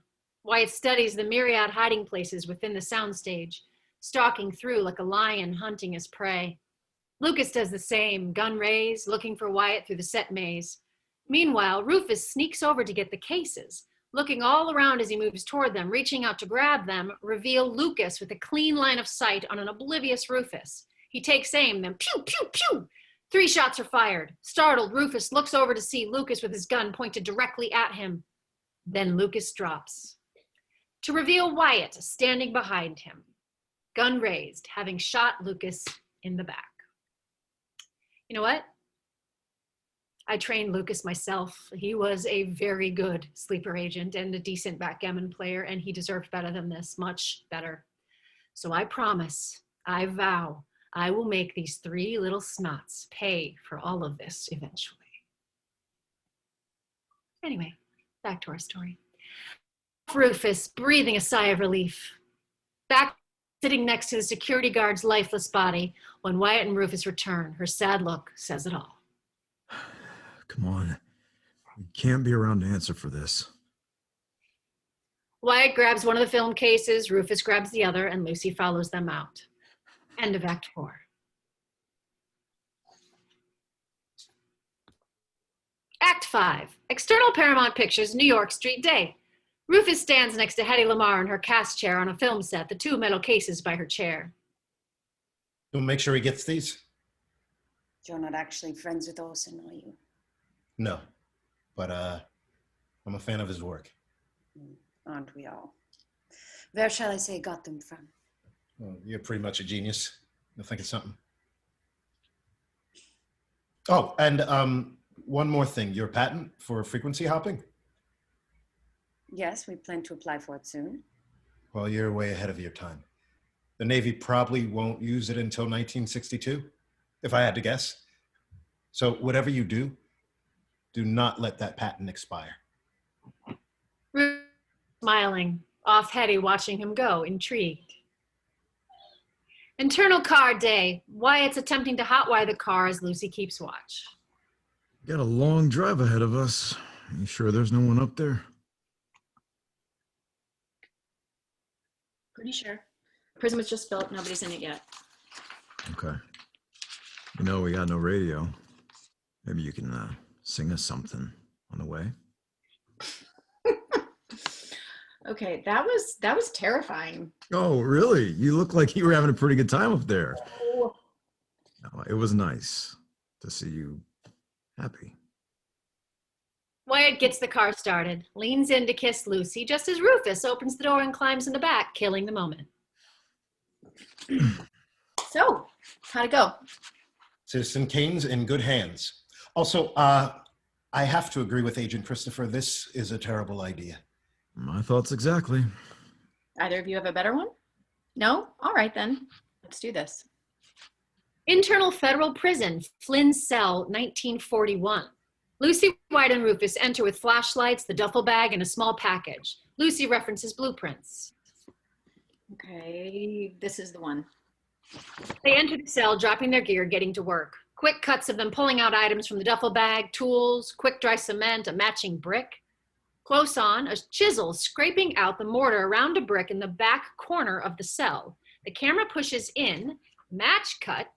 Wyatt studies the myriad hiding places within the soundstage, stalking through like a lion hunting his prey. Lucas does the same, gun raised, looking for Wyatt through the set maze. Meanwhile, Rufus sneaks over to get the cases. Looking all around as he moves toward them, reaching out to grab them, reveal Lucas with a clean line of sight on an oblivious Rufus. He takes aim, then pew, pew, pew! 3 shots are fired. Startled, Rufus looks over to see Lucas with his gun pointed directly at him. Then Lucas drops, to reveal Wyatt standing behind him, gun raised, having shot Lucas in the back. You know what? I trained Lucas myself. He was a very good sleeper agent and a decent backgammon player, and he deserved better than this, much better. So I promise, I vow, I will make these 3 little snots pay for all of this eventually. Anyway, back to our story. Rufus, breathing a sigh of relief. Back sitting next to the security guard's lifeless body, when Wyatt and Rufus return, her sad look says it all. Come on. You can't be around to answer for this. Wyatt grabs one of the film cases, Rufus grabs the other, and Lucy follows them out. End of Act 4. Act 5. External Paramount Pictures, New York Street Day. Rufus stands next to Hedy Lamarr in her cast chair on a film set, the 2 metal cases by her chair. You'll make sure he gets these? You're not actually friends with Orson, are you? No, but I'm a fan of his work. Aren't we all? Where shall I say got them from? Well, you're pretty much a genius. You'll think of something. Oh, and one more thing. Your patent for frequency hopping? Yes, we plan to apply for it soon. Well, you're way ahead of your time. The Navy probably won't use it until 1962, if I had to guess. So whatever you do not let that patent expire. Smiling, off Hedy watching him go, intrigued. Internal car day. Wyatt's attempting to hotwire the car as Lucy keeps watch. Got a long drive ahead of us. You sure there's no one up there? Pretty sure. Prison was just built. Nobody's in it yet. Okay. You know, we got no radio. Maybe you can sing us something on the way. Okay, that was terrifying. Oh, really? You look like you were having a pretty good time up there. Oh. No, it was nice to see you happy. Wyatt gets the car started, leans in to kiss Lucy, just as Rufus opens the door and climbs in the back, killing the moment. So, how'd it go? Citizen Kane's in good hands. Also, I have to agree with Agent Christopher. This is a terrible idea. My thoughts exactly. Either of you have a better one? No? All right, then. Let's do this. Internal Federal Prison, Flynn's Cell, 1941. Lucy, Wyatt, and Rufus enter with flashlights, the duffel bag, and a small package. Lucy references blueprints. Okay, this is the one. They enter the cell, dropping their gear, getting to work. Quick cuts of them pulling out items from the duffel bag, tools, quick dry cement, a matching brick. Close on, a chisel scraping out the mortar around a brick in the back corner of the cell. The camera pushes in, match cut,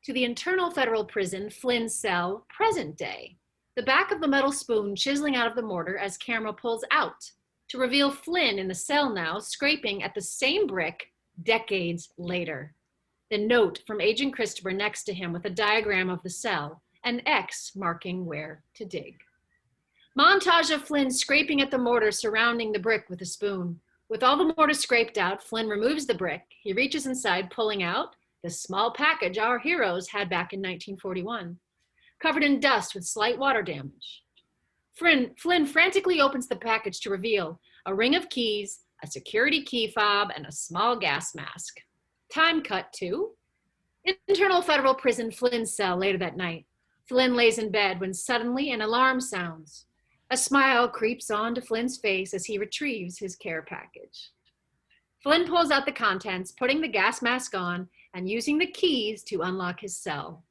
to the internal federal prison, Flynn cell, present day. The back of the metal spoon chiseling out of the mortar as camera pulls out to reveal Flynn in the cell now, scraping at the same brick decades later. The note from Agent Christopher next to him with a diagram of the cell, an X marking where to dig. Montage of Flynn scraping at the mortar surrounding the brick with a spoon. With all the mortar scraped out, Flynn removes the brick. He reaches inside, pulling out the small package our heroes had back in 1941, covered in dust with slight water damage. Flynn frantically opens the package to reveal a ring of keys, a security key fob, and a small gas mask. Time cut to internal federal prison Flynn's cell later that night. Flynn lays in bed when suddenly an alarm sounds. A smile creeps onto Flynn's face as he retrieves his care package. Flynn pulls out the contents, putting the gas mask on and using the keys to unlock his cell.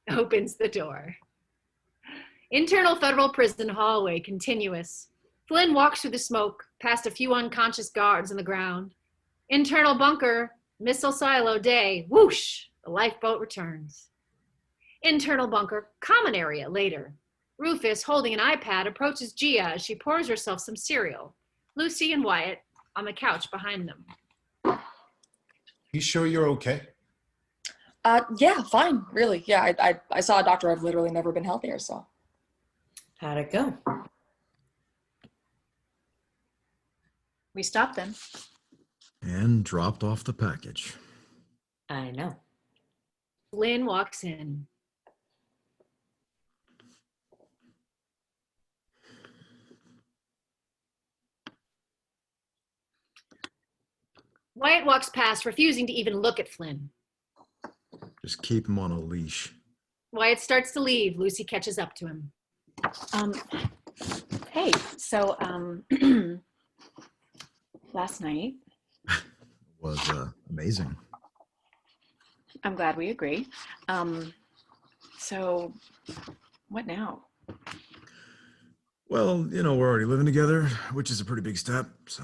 Opens the door. Internal federal prison hallway, continuous. Flynn walks through the smoke, past a few unconscious guards on the ground. Internal bunker, missile silo day, whoosh, the lifeboat returns. Internal bunker, common area later. Rufus, holding an iPad, approaches Gia as she pours herself some cereal. Lucy and Wyatt on the couch behind them. You sure you're okay? Yeah, fine, really. Yeah, I saw a doctor. I've literally never been healthier, so. How'd it go? We stopped them. And dropped off the package. I know. Flynn walks in. Wyatt walks past, refusing to even look at Flynn. Just keep him on a leash. Wyatt starts to leave. Lucy catches up to him. Hey, so last night Was amazing. I'm glad we agree. So what now? Well, you know, we're already living together, which is a pretty big step, so.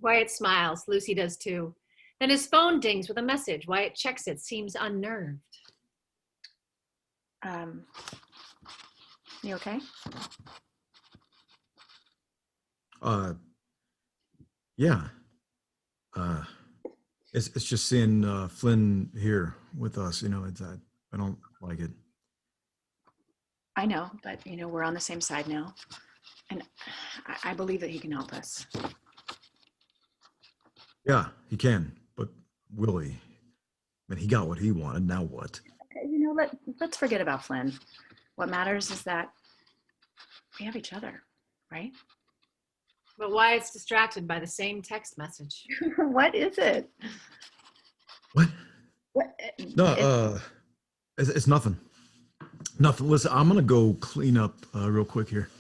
Wyatt smiles. Lucy does too. Then his phone dings with a message. Wyatt checks it, seems unnerved. You okay? Yeah. It's just seeing Flynn here with us, you know, I don't like it. I know, but we're on the same side now. And I believe that he can help us. Yeah, he can, but will he? I mean, he got what he wanted, now what? Let's forget about Flynn. What matters is that we have each other, right? But Wyatt's distracted by the same text message. What is it? What? What? No, it's nothing. Nothing. Listen, I'm gonna go clean up real quick here.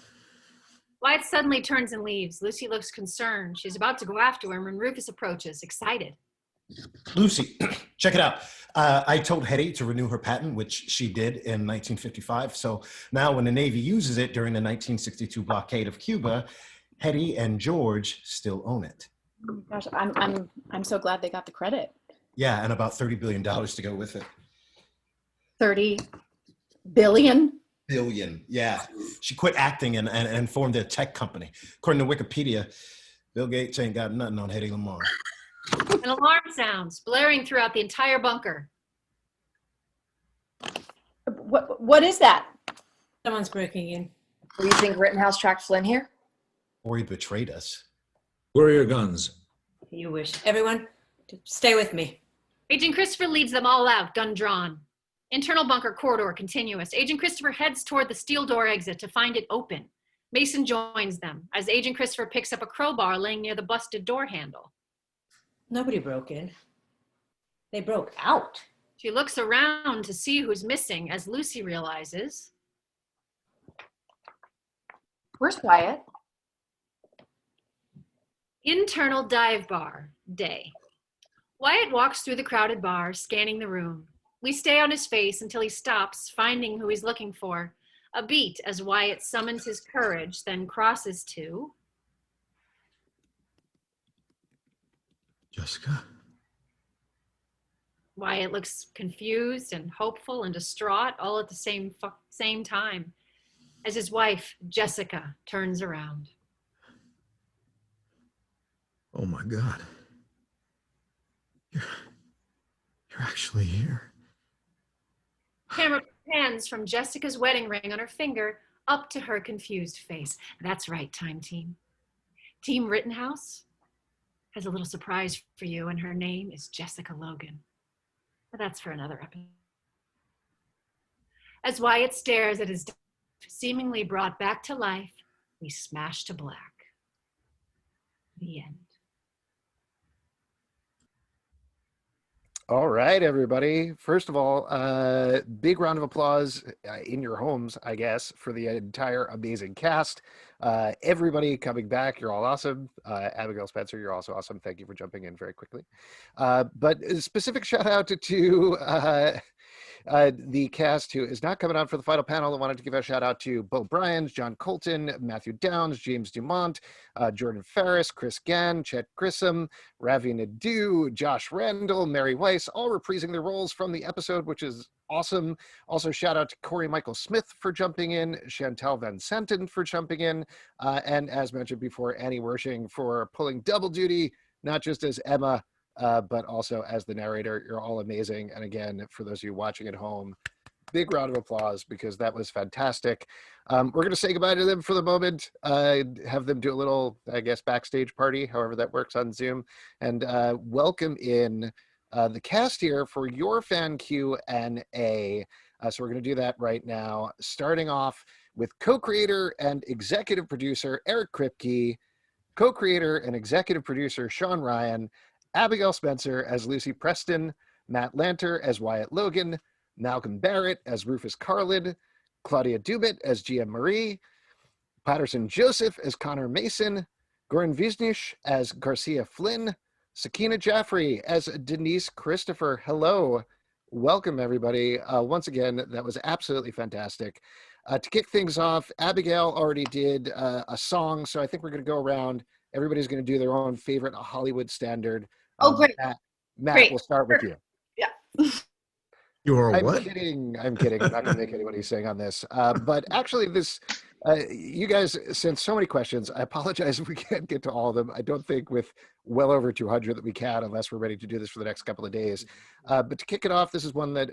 Wyatt suddenly turns and leaves. Lucy looks concerned. She's about to go after him when Rufus approaches, excited. Lucy, check it out. I told Hetty to renew her patent, which she did in 1955. So now when the Navy uses it during the 1962 blockade of Cuba, Hetty and George still own it. Gosh, I'm so glad they got the credit. Yeah, and about $30 billion to go with it. 30 billion? Billion, yeah. She quit acting and formed a tech company. According to Wikipedia, Bill Gates ain't got nothing on Hetty Lamar. An alarm sounds, blaring throughout the entire bunker. What is that? Someone's breaking in. Do you think Rittenhouse tracked Flynn here? Or he betrayed us. Where are your guns? You wish. Everyone, stay with me. Agent Christopher leads them all out, gun drawn. Internal bunker corridor continuous. Agent Christopher heads toward the steel door exit to find it open. Mason joins them as Agent Christopher picks up a crowbar laying near the busted door handle. Nobody broke in. They broke out. She looks around to see who's missing as Lucy realizes. Where's Wyatt? Internal dive bar day. Wyatt walks through the crowded bar, scanning the room. We stay on his face until he stops, finding who he's looking for. A beat as Wyatt summons his courage, then crosses to... Jessica? Wyatt looks confused and hopeful and distraught all at the same time as his wife, Jessica, turns around. Oh my God. You're actually here. Camera pans from Jessica's wedding ring on her finger up to her confused face. That's right, Time Team. Team Rittenhouse has a little surprise for you, and her name is Jessica Logan. But that's for another episode. As Wyatt stares at his seemingly brought back to life, we smash to black. The end. All right, everybody. First of all, big round of applause in your homes, I guess, for the entire amazing cast. Everybody coming back, you're all awesome. Abigail Spencer, you're also awesome. Thank you for jumping in very quickly. But a specific shout out to the cast who is not coming on for the final panel. I wanted to give a shout out to Bo Bryans, John Colton, Matthew Downs, James Dumont, Jordan Ferris, Chris Gann, Chet Grissom, Ravi Nadeau, Josh Randall, Mary Weiss, all reprising their roles from the episode, which is awesome. Also, shout out to Corey Michael Smith for jumping in, Chantal Van Santen for jumping in, and as mentioned before, Annie Wershing for pulling double duty, not just as Emma, but also as the narrator. You're all amazing. And again, for those of you watching at home, big round of applause because that was fantastic. We're going to say goodbye to them for the moment, have them do a little, I guess, backstage party, however that works on Zoom, and welcome in the cast here for your fan Q&A. So we're going to do that right now, starting off with co-creator and executive producer Eric Kripke, co-creator and executive producer Sean Ryan, Abigail Spencer as Lucy Preston, Matt Lanter as Wyatt Logan, Malcolm Barrett as Rufus Carlin, Claudia Dubit as GM Marie, Patterson Joseph as Connor Mason, Goran Visnish as Garcia Flynn, Sakina Jaffrey as Denise Christopher. Hello. Welcome, everybody. Once again, that was absolutely fantastic. To kick things off, Abigail already did a song, so I think we're going to go around. Everybody's going to do their own favorite Hollywood standard. Oh, great. Matt, Great. we'll start with you. Yeah. You are I'm what? kidding. I'm kidding. I'm not going to make anybody sing on this. But actually, you guys sent so many questions. I apologize if we can't get to all of them. I don't think with well over 200 that we can, unless we're ready to do this for the next couple of days. But to kick it off, this is one that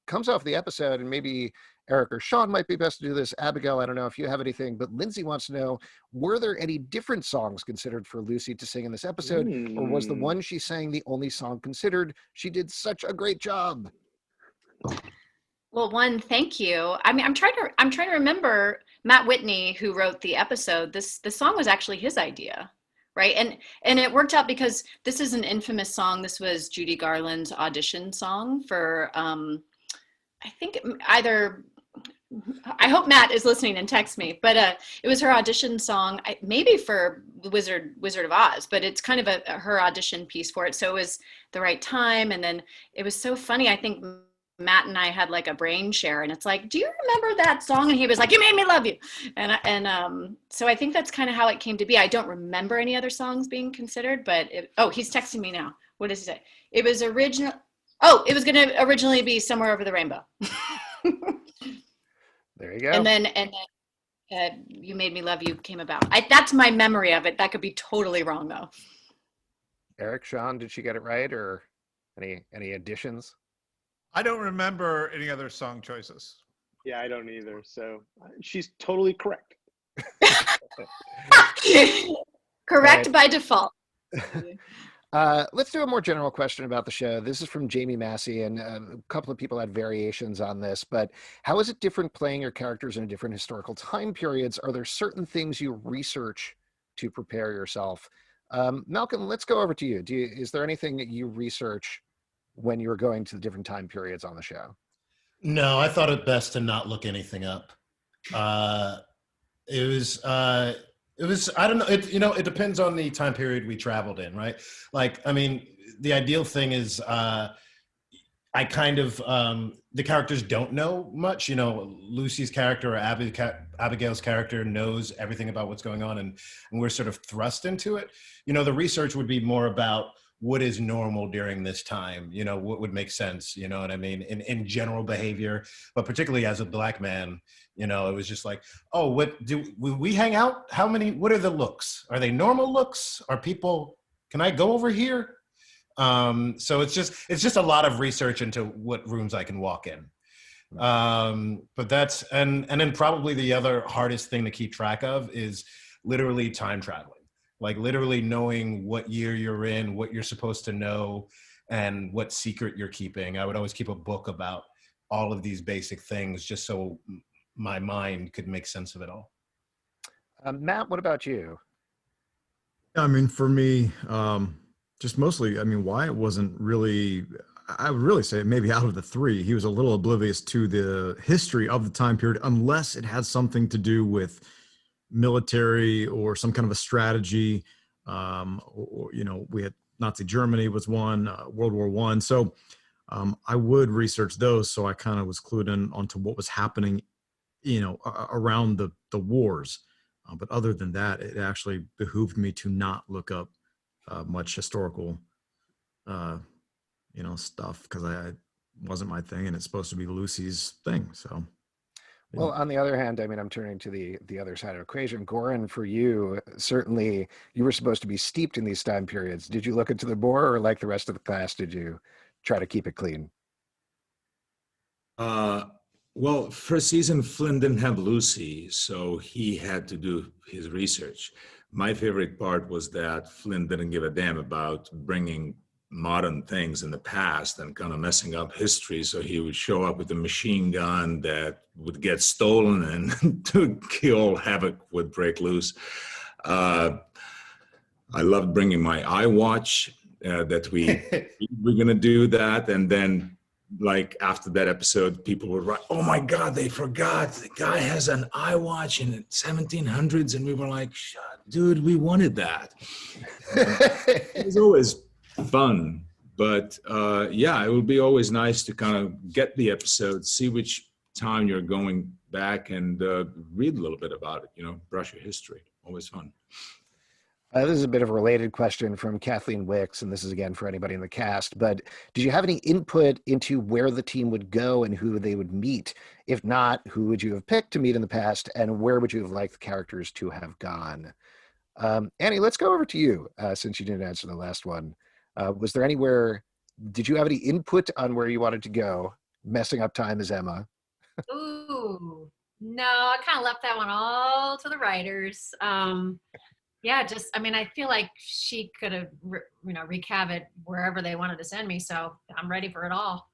comes off the episode, and maybe Eric or Sean might be best to do this. Abigail, I don't know if you have anything, but Lindsay wants to know, were there any different songs considered for Lucy to sing in this episode, or was the one she sang the only song considered? She did such a great job. Well, one, thank you. I mean, I'm trying to remember Matt Whitney, who wrote the episode. The song was actually his idea, right? And it worked out because this is an infamous song. This was Judy Garland's audition song for I think I hope Matt is listening and texts me, but it was her audition song, maybe for Wizard of Oz, but it's kind of her audition piece for it. So it was the right time. And then it was so funny. I think Matt and I had like a brain share, and it's like, do you remember that song? And he was like, you made me love you. And so I think that's kind of how it came to be. I don't remember any other songs being considered, but he's texting me now. What does he say? It was going to originally be Somewhere Over the Rainbow. There you go. And then You Made Me Love You came about. That's my memory of it. That could be totally wrong though. Eric, Sean, did she get it right, or any additions? I don't remember any other song choices. Yeah, I don't either. So she's totally correct. Correct by default. Let's do a more general question about the show. This is from Jamie Massey, and a couple of people had variations on this, but how is it different playing your characters in different historical time periods? Are there certain things you research to prepare yourself? Malcolm, let's go over to you. Is there anything that you research when you're going to the different time periods on the show? No, I thought it best to not look anything up. It was, I don't know. It depends on the time period we traveled in, right? Like, I mean, the ideal thing is I kind of the characters don't know much. You know, Lucy's character or Abigail's character knows everything about what's going on, and we're sort of thrust into it. You know, the research would be more about what is normal during this time. You know, what would make sense. You know what I mean? In general behavior, but particularly as a Black man, you know, it was just like, oh, will we hang out? What are the looks? Are they normal looks? Are people? Can I go over here? So it's just a lot of research into what rooms I can walk in. But that's, and then probably the other hardest thing to keep track of is literally time traveling, like literally knowing what year you're in, what you're supposed to know, and what secret you're keeping. I would always keep a book about all of these basic things just so my mind could make sense of it all. Matt, what about you? I mean, for me, just mostly, I mean, Wyatt wasn't really, I would really say maybe out of the three, he was a little oblivious to the history of the time period, unless it had something to do with military or some kind of a strategy. Or you know, we had Nazi Germany was one, World War I. So I would research those. So I kind of was clued in onto what was happening, you know, around the wars. But other than that, it actually behooved me to not look up much historical, you know, stuff, because I wasn't my thing, and it's supposed to be Lucy's thing. So, well, on the other hand, I mean, I'm turning to the other side of the equation. Goran, for you, certainly you were supposed to be steeped in these time periods. Did you look into the more, or like the rest of the class, did you try to keep it clean? Well, first season, Flynn didn't have Lucy, so he had to do his research. My favorite part was that Flynn didn't give a damn about bringing modern things in the past and kind of messing up history. So he would show up with a machine gun that would get stolen, and to kill havoc would break loose. I loved bringing my iWatch, that we're going to do that. And then, like, after that episode, people would write, oh my God, they forgot the guy has an iWatch in the 1700s. And we were like, shut, dude, we wanted that. It was always fun. But yeah, it would be always nice to kind of get the episode, see which time you're going back, and read a little bit about it, you know, brush your history. Always fun. This is a bit of a related question from Kathleen Wicks, and this is again for anybody in the cast, but did you have any input into where the team would go and who they would meet? If not, who would you have picked to meet in the past, and where would you have liked the characters to have gone? Annie, let's go over to you, since you didn't answer the last one. Was there anywhere, did you have any input on where you wanted to go, messing up time as Emma? Ooh, no, I kind of left that one all to the writers. Yeah, just, I mean, I feel like she could have, wreak havoc wherever they wanted to send me. So I'm ready for it all.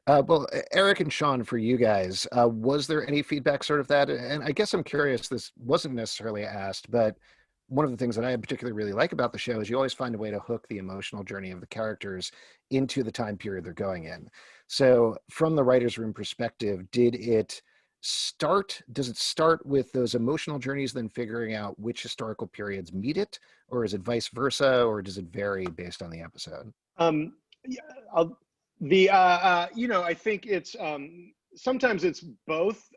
Well, Eric and Sean, for you guys, was there any feedback sort of that? And I guess I'm curious, this wasn't necessarily asked, but one of the things that I particularly really like about the show is you always find a way to hook the emotional journey of the characters into the time period they're going in. So from the writer's room perspective, does it start with those emotional journeys, then figuring out which historical periods meet it, or is it vice versa, or does it vary based on the episode? I think it's sometimes it's both,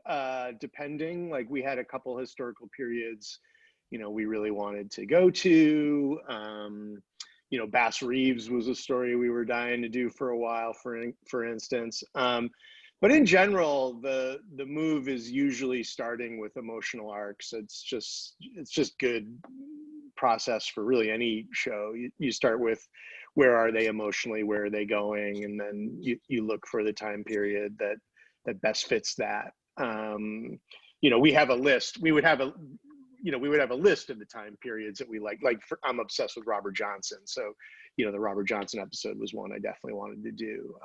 depending. Like, we had a couple historical periods, we really wanted to go to. Bass Reeves was a story we were dying to do for a while, for instance. But in general, the move is usually starting with emotional arcs. It's just good process for really any show. You start with, where are they emotionally, where are they going, and then you look for the time period that best fits that. We have a list. We would have a list of the time periods that we like. I'm obsessed with Robert Johnson, so the Robert Johnson episode was one I definitely wanted to do.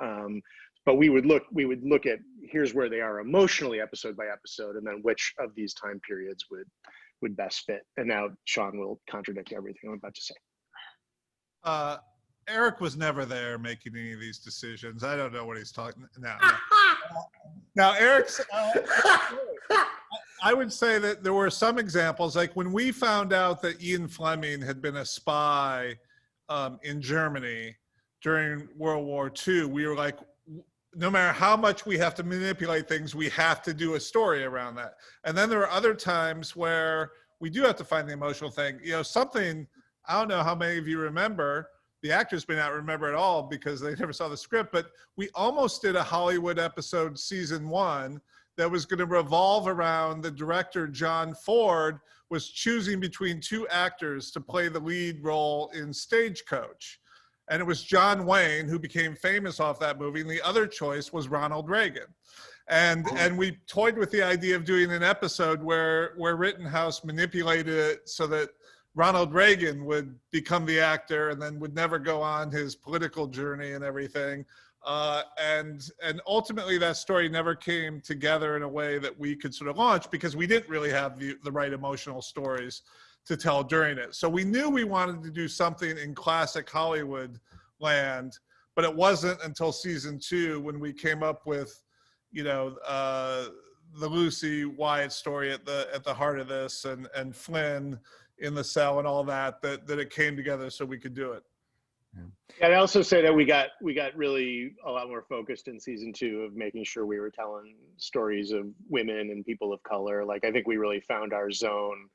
But we would look at, here's where they are emotionally, episode by episode, and then which of these time periods would best fit. And now Sean will contradict everything I'm about to say. Eric was never there making any of these decisions. I don't know what he's talking now. Now, Eric's. I would say that there were some examples, like when we found out that Ian Fleming had been a spy in Germany during World War II, we were like, no matter how much we have to manipulate things, we have to do a story around that. And then there are other times where we do have to find the emotional thing. You know, something, I don't know how many of you remember, the actors may not remember at all because they never saw the script, but we almost did a Hollywood episode, season 1, that was going to revolve around the director, John Ford, was choosing between 2 actors to play the lead role in Stagecoach. And it was John Wayne, who became famous off that movie, and the other choice was Ronald Reagan. And we toyed with the idea of doing an episode where Rittenhouse manipulated it so that Ronald Reagan would become the actor and then would never go on his political journey and everything. And ultimately that story never came together in a way that we could sort of launch because we didn't really have the right emotional stories to tell during it. So we knew we wanted to do something in classic Hollywood land, but it wasn't until season 2 when we came up with, you know, the Lucy Wyatt story at the heart of this, and Flynn in the cell and all that it came together so we could do it. Yeah, I'd also say that we got really a lot more focused in season 2 of making sure we were telling stories of women and people of color. Like, I think we really found our zone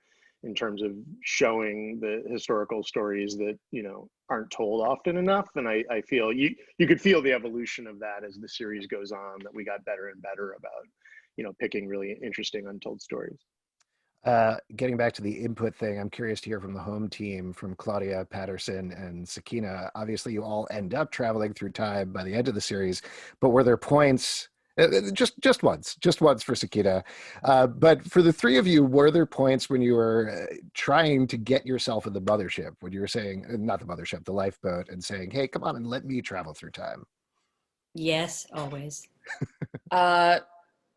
in terms of showing the historical stories that, you know, aren't told often enough. And I feel you could feel the evolution of that as the series goes on, that we got better and better about, you know, picking really interesting untold stories. Getting back to the input thing, I'm curious to hear from the home team, from Claudia, Patterson, and Sakina. Obviously, you all end up traveling through time by the end of the series, but were there points, just once for Sakina, but for the 3 of you, were there points when you were trying to get yourself in the mothership, when you were saying, not the mothership, the lifeboat, and saying, hey, come on and let me travel through time? Yes, always.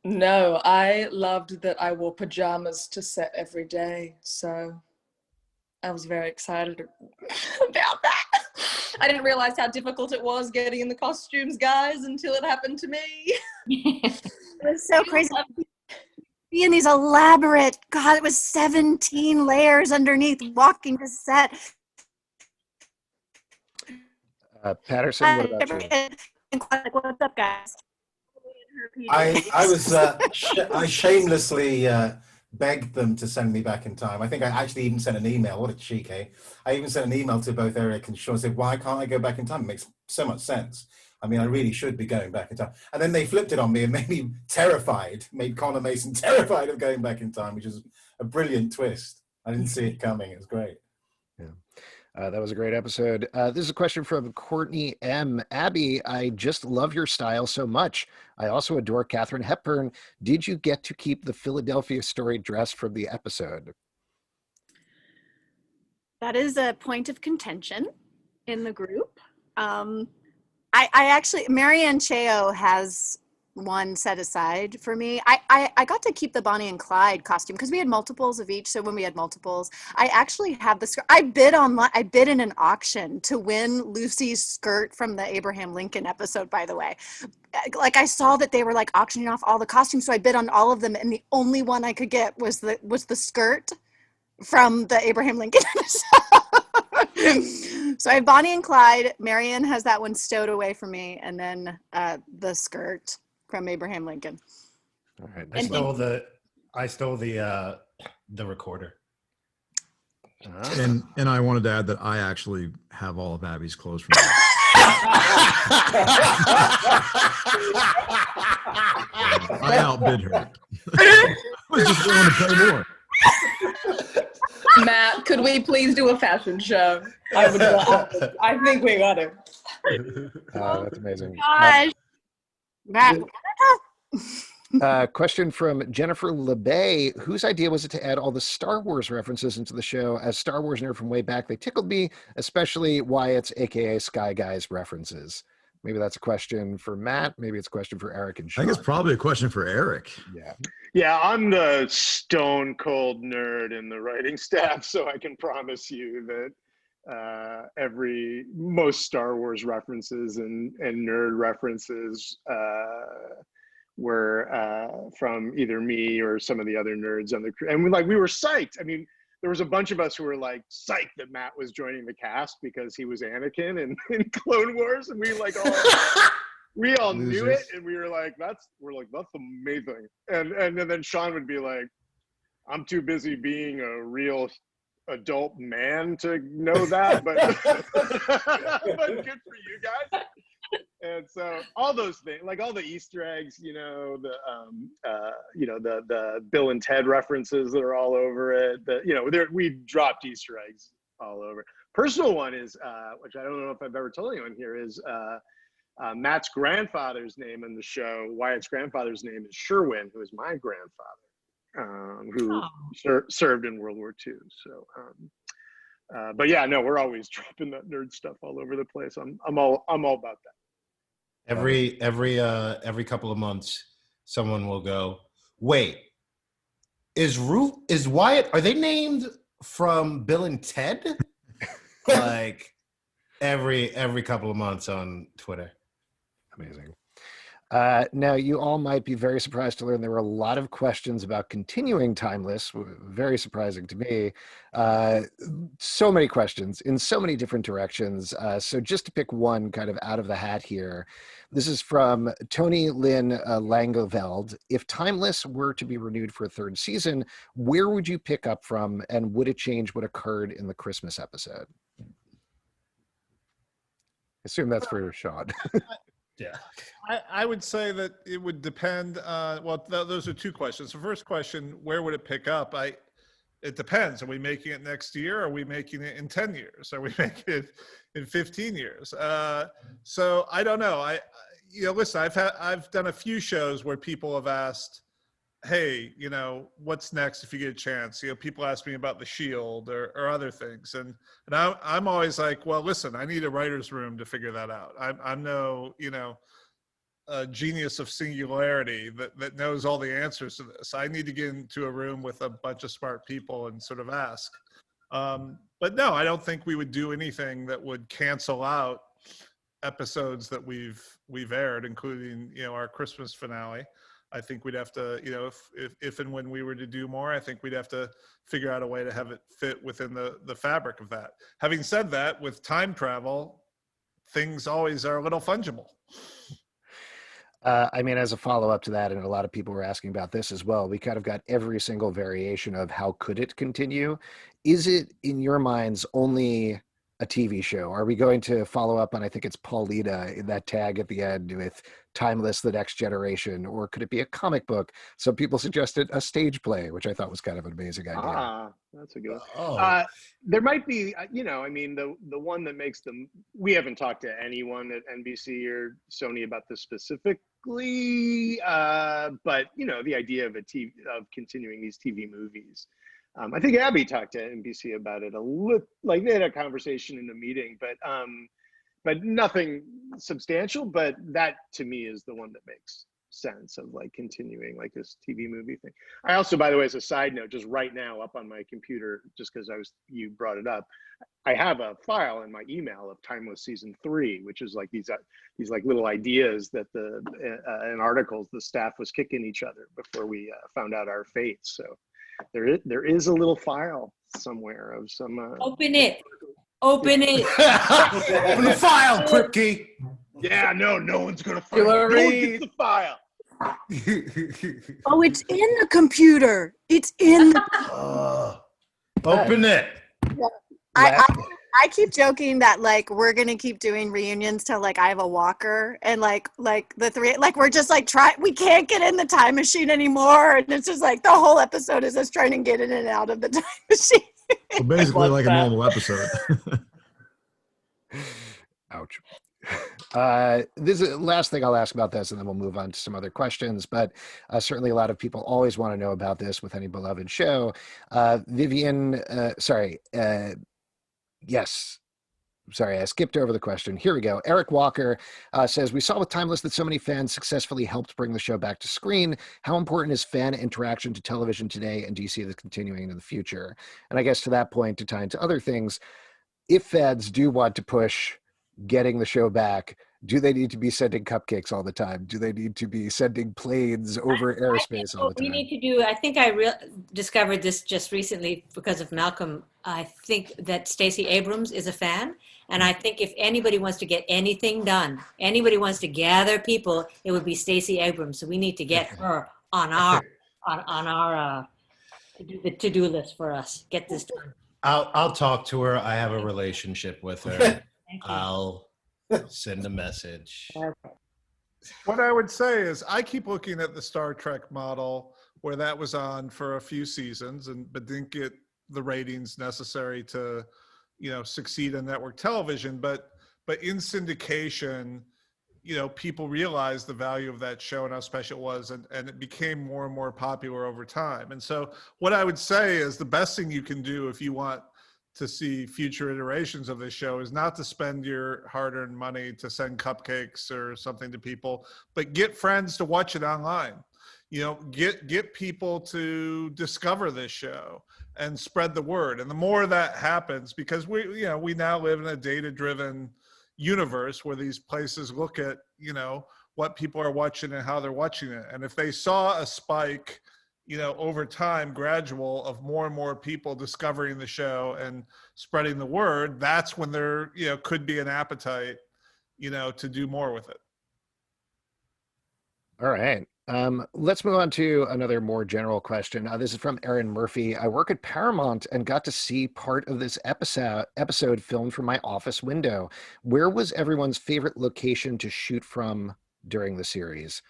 No, I loved that I wore pajamas to set every day, so I was very excited about that. I didn't realize how difficult it was getting in the costumes, guys, until it happened to me. It was so crazy. Be in these elaborate, God, it was 17 layers underneath walking to set. Patterson, what about you? What's up, guys? I shamelessly begged them to send me back in time. I think I actually even sent an email. What a cheek, eh? I even sent an email to both Eric and Sean and said, why can't I go back in time? It makes so much sense. I mean, I really should be going back in time. And then they flipped it on me and made me terrified, made Connor Mason terrified of going back in time, which is a brilliant twist. I didn't see it coming. It was great. That was a great episode. This is a question from Courtney M. Abby, I just love your style so much. I also adore Katharine Hepburn. Did you get to keep the Philadelphia story dress from the episode? That is a point of contention in the group. I actually, Marianne Cheo has one set aside for me. I got to keep the Bonnie and Clyde costume because we had multiples of each. So when we had multiples, I actually have the skirt. I bid in an auction to win Lucy's skirt from the Abraham Lincoln episode, by the way. Like, I saw that they were like auctioning off all the costumes, so I bid on all of them, and the only one I could get was the skirt from the Abraham Lincoln episode. So I have Bonnie and Clyde. Marianne has that one stowed away for me, and then the skirt from Abraham Lincoln. All right. I stole the recorder. And I wanted to add that I actually have all of Abby's clothes from her. I outbid her. I was just willing to pay more. Matt, could we please do a fashion show? I think we got it. That's amazing. Gosh. Matt. Question from Jennifer LeBay. Whose idea was it to add all the Star Wars references into the show? As Star Wars nerd from way back, they tickled me, especially Wyatt's, aka Sky Guy's references. Maybe that's a question for Matt. Maybe it's a question for Eric and Sean. I think it's probably a question for Eric. Yeah, I'm the stone cold nerd in the writing staff, so I can promise you that most Star Wars references and nerd references were from either me or some of the other nerds on the crew, and we were psyched. I mean, there was a bunch of us who were like psyched that Matt was joining the cast because he was Anakin in Clone Wars, and we all knew it, and we were like, that's amazing. And then Sean would be like, I'm too busy being a real adult man to know that, but but good for you guys. And so all those things, like all the Easter eggs, the Bill and Ted references that are all over it. We dropped Easter eggs all over. Personal one is, which I don't know if I've ever told anyone here, is Matt's grandfather's name in the show. Wyatt's grandfather's name is Sherwin, who is my grandfather, who served in World War II. So, but yeah, no, we're always dropping that nerd stuff all over the place. I'm all about that. Every couple of months, someone will go, wait, is Wyatt, are they named from Bill and Ted? Like every couple of months on Twitter. Amazing. Now, you all might be very surprised to learn there were a lot of questions about continuing Timeless. Very surprising to me. So many questions in so many different directions. So just to pick one kind of out of the hat here, this is from Tony Lynn Langeveld. If Timeless were to be renewed for a third season, where would you pick up from, and would it change what occurred in the Christmas episode? I assume that's for Sean. Yeah, I would say that it would depend. Those are two questions. The first question, where would it pick up? It depends. Are we making it next year? Are we making it in 10 years? Are we making it in 15 years? So I don't know. Listen, I've done a few shows where people have asked, hey, what's next if you get a chance? People ask me about The Shield or other things. And I'm always like, well, listen, I need a writer's room to figure that out. I'm no, a genius of singularity that knows all the answers to this. I need to get into a room with a bunch of smart people and sort of ask. But no, I don't think we would do anything that would cancel out episodes that we've aired, including, our Christmas finale. I think we'd have to, if and when we were to do more, I think we'd have to figure out a way to have it fit within the fabric of that. Having said that, with time travel, things always are a little fungible. As a follow-up to that, and a lot of people were asking about this as well, we kind of got every single variation of how could it continue. Is it, in your minds, only a TV show? Are we going to follow up on, I think it's Paulina in that tag at the end with Timeless, The Next Generation, or could it be a comic book? Some people suggested a stage play, which I thought was kind of an amazing idea. That's a good one. There might be, the one that makes them, we haven't talked to anyone at NBC or Sony about this specifically, but the idea of of continuing these TV movies. I think Abby talked to NBC about it a little, like they had a conversation in a meeting, but nothing substantial. But that to me is the one that makes sense of like continuing like this TV movie thing. I also, by the way, as a side note, just right now up on my computer, just because you brought it up, I have a file in my email of Timeless Season 3, which is like these like little ideas that in articles the staff was kicking each other before we found out our fates. So there is a little file somewhere of some. Open it. Open it. Open the file, Kripke. Yeah, no one's gonna find it. No one gets the file. Oh, it's in the computer. It's in the. Open it. I keep joking that like we're gonna keep doing reunions till like I have a walker and like the three we're just like we can't get in the time machine anymore, and it's just like the whole episode is us trying to get in and out of the time machine. So basically like a normal episode. Ouch. This is the last thing I'll ask about this, and then we'll move on to some other questions. But certainly a lot of people always want to know about this with any beloved show. Yes. Sorry, I skipped over the question. Here we go. Eric Walker says, we saw with Timeless that so many fans successfully helped bring the show back to screen. How important is fan interaction to television today, and do you see this continuing into the future? And I guess to that point, to tie into other things, if fans do want to push getting the show back, Do they need to be sending cupcakes all the time? Do they need to be sending planes over I think airspace all the what we time? need to do, I think discovered this just recently because of Malcolm. I think that Stacey Abrams is a fan. And I think if anybody wants to get anything done, anybody wants to gather people, it would be Stacey Abrams. So we need to get her on our to-do list for us. Get this done. I'll talk to her. I have a relationship with her. Thank you. I'll send a message. What I would say is I keep looking at the Star Trek model where that was on for a few seasons but didn't get the ratings necessary to, succeed on network television. But in syndication, people realized the value of that show and how special it was, and it became more and more popular over time. And so what I would say is the best thing you can do if you want to see future iterations of this show is not to spend your hard-earned money to send cupcakes or something to people, but get friends to watch it online. Get people to discover this show and spread the word. And the more that happens, because we now live in a data-driven universe where these places look at, what people are watching and how they're watching it. And if they saw a spike, over time, gradual, of more and more people discovering the show and spreading the word, that's when there, could be an appetite, to do more with it. All right. Let's move on to another more general question. This is from Aaron Murphy. I work at Paramount and got to see part of this episode filmed from my office window. Where was everyone's favorite location to shoot from during the series?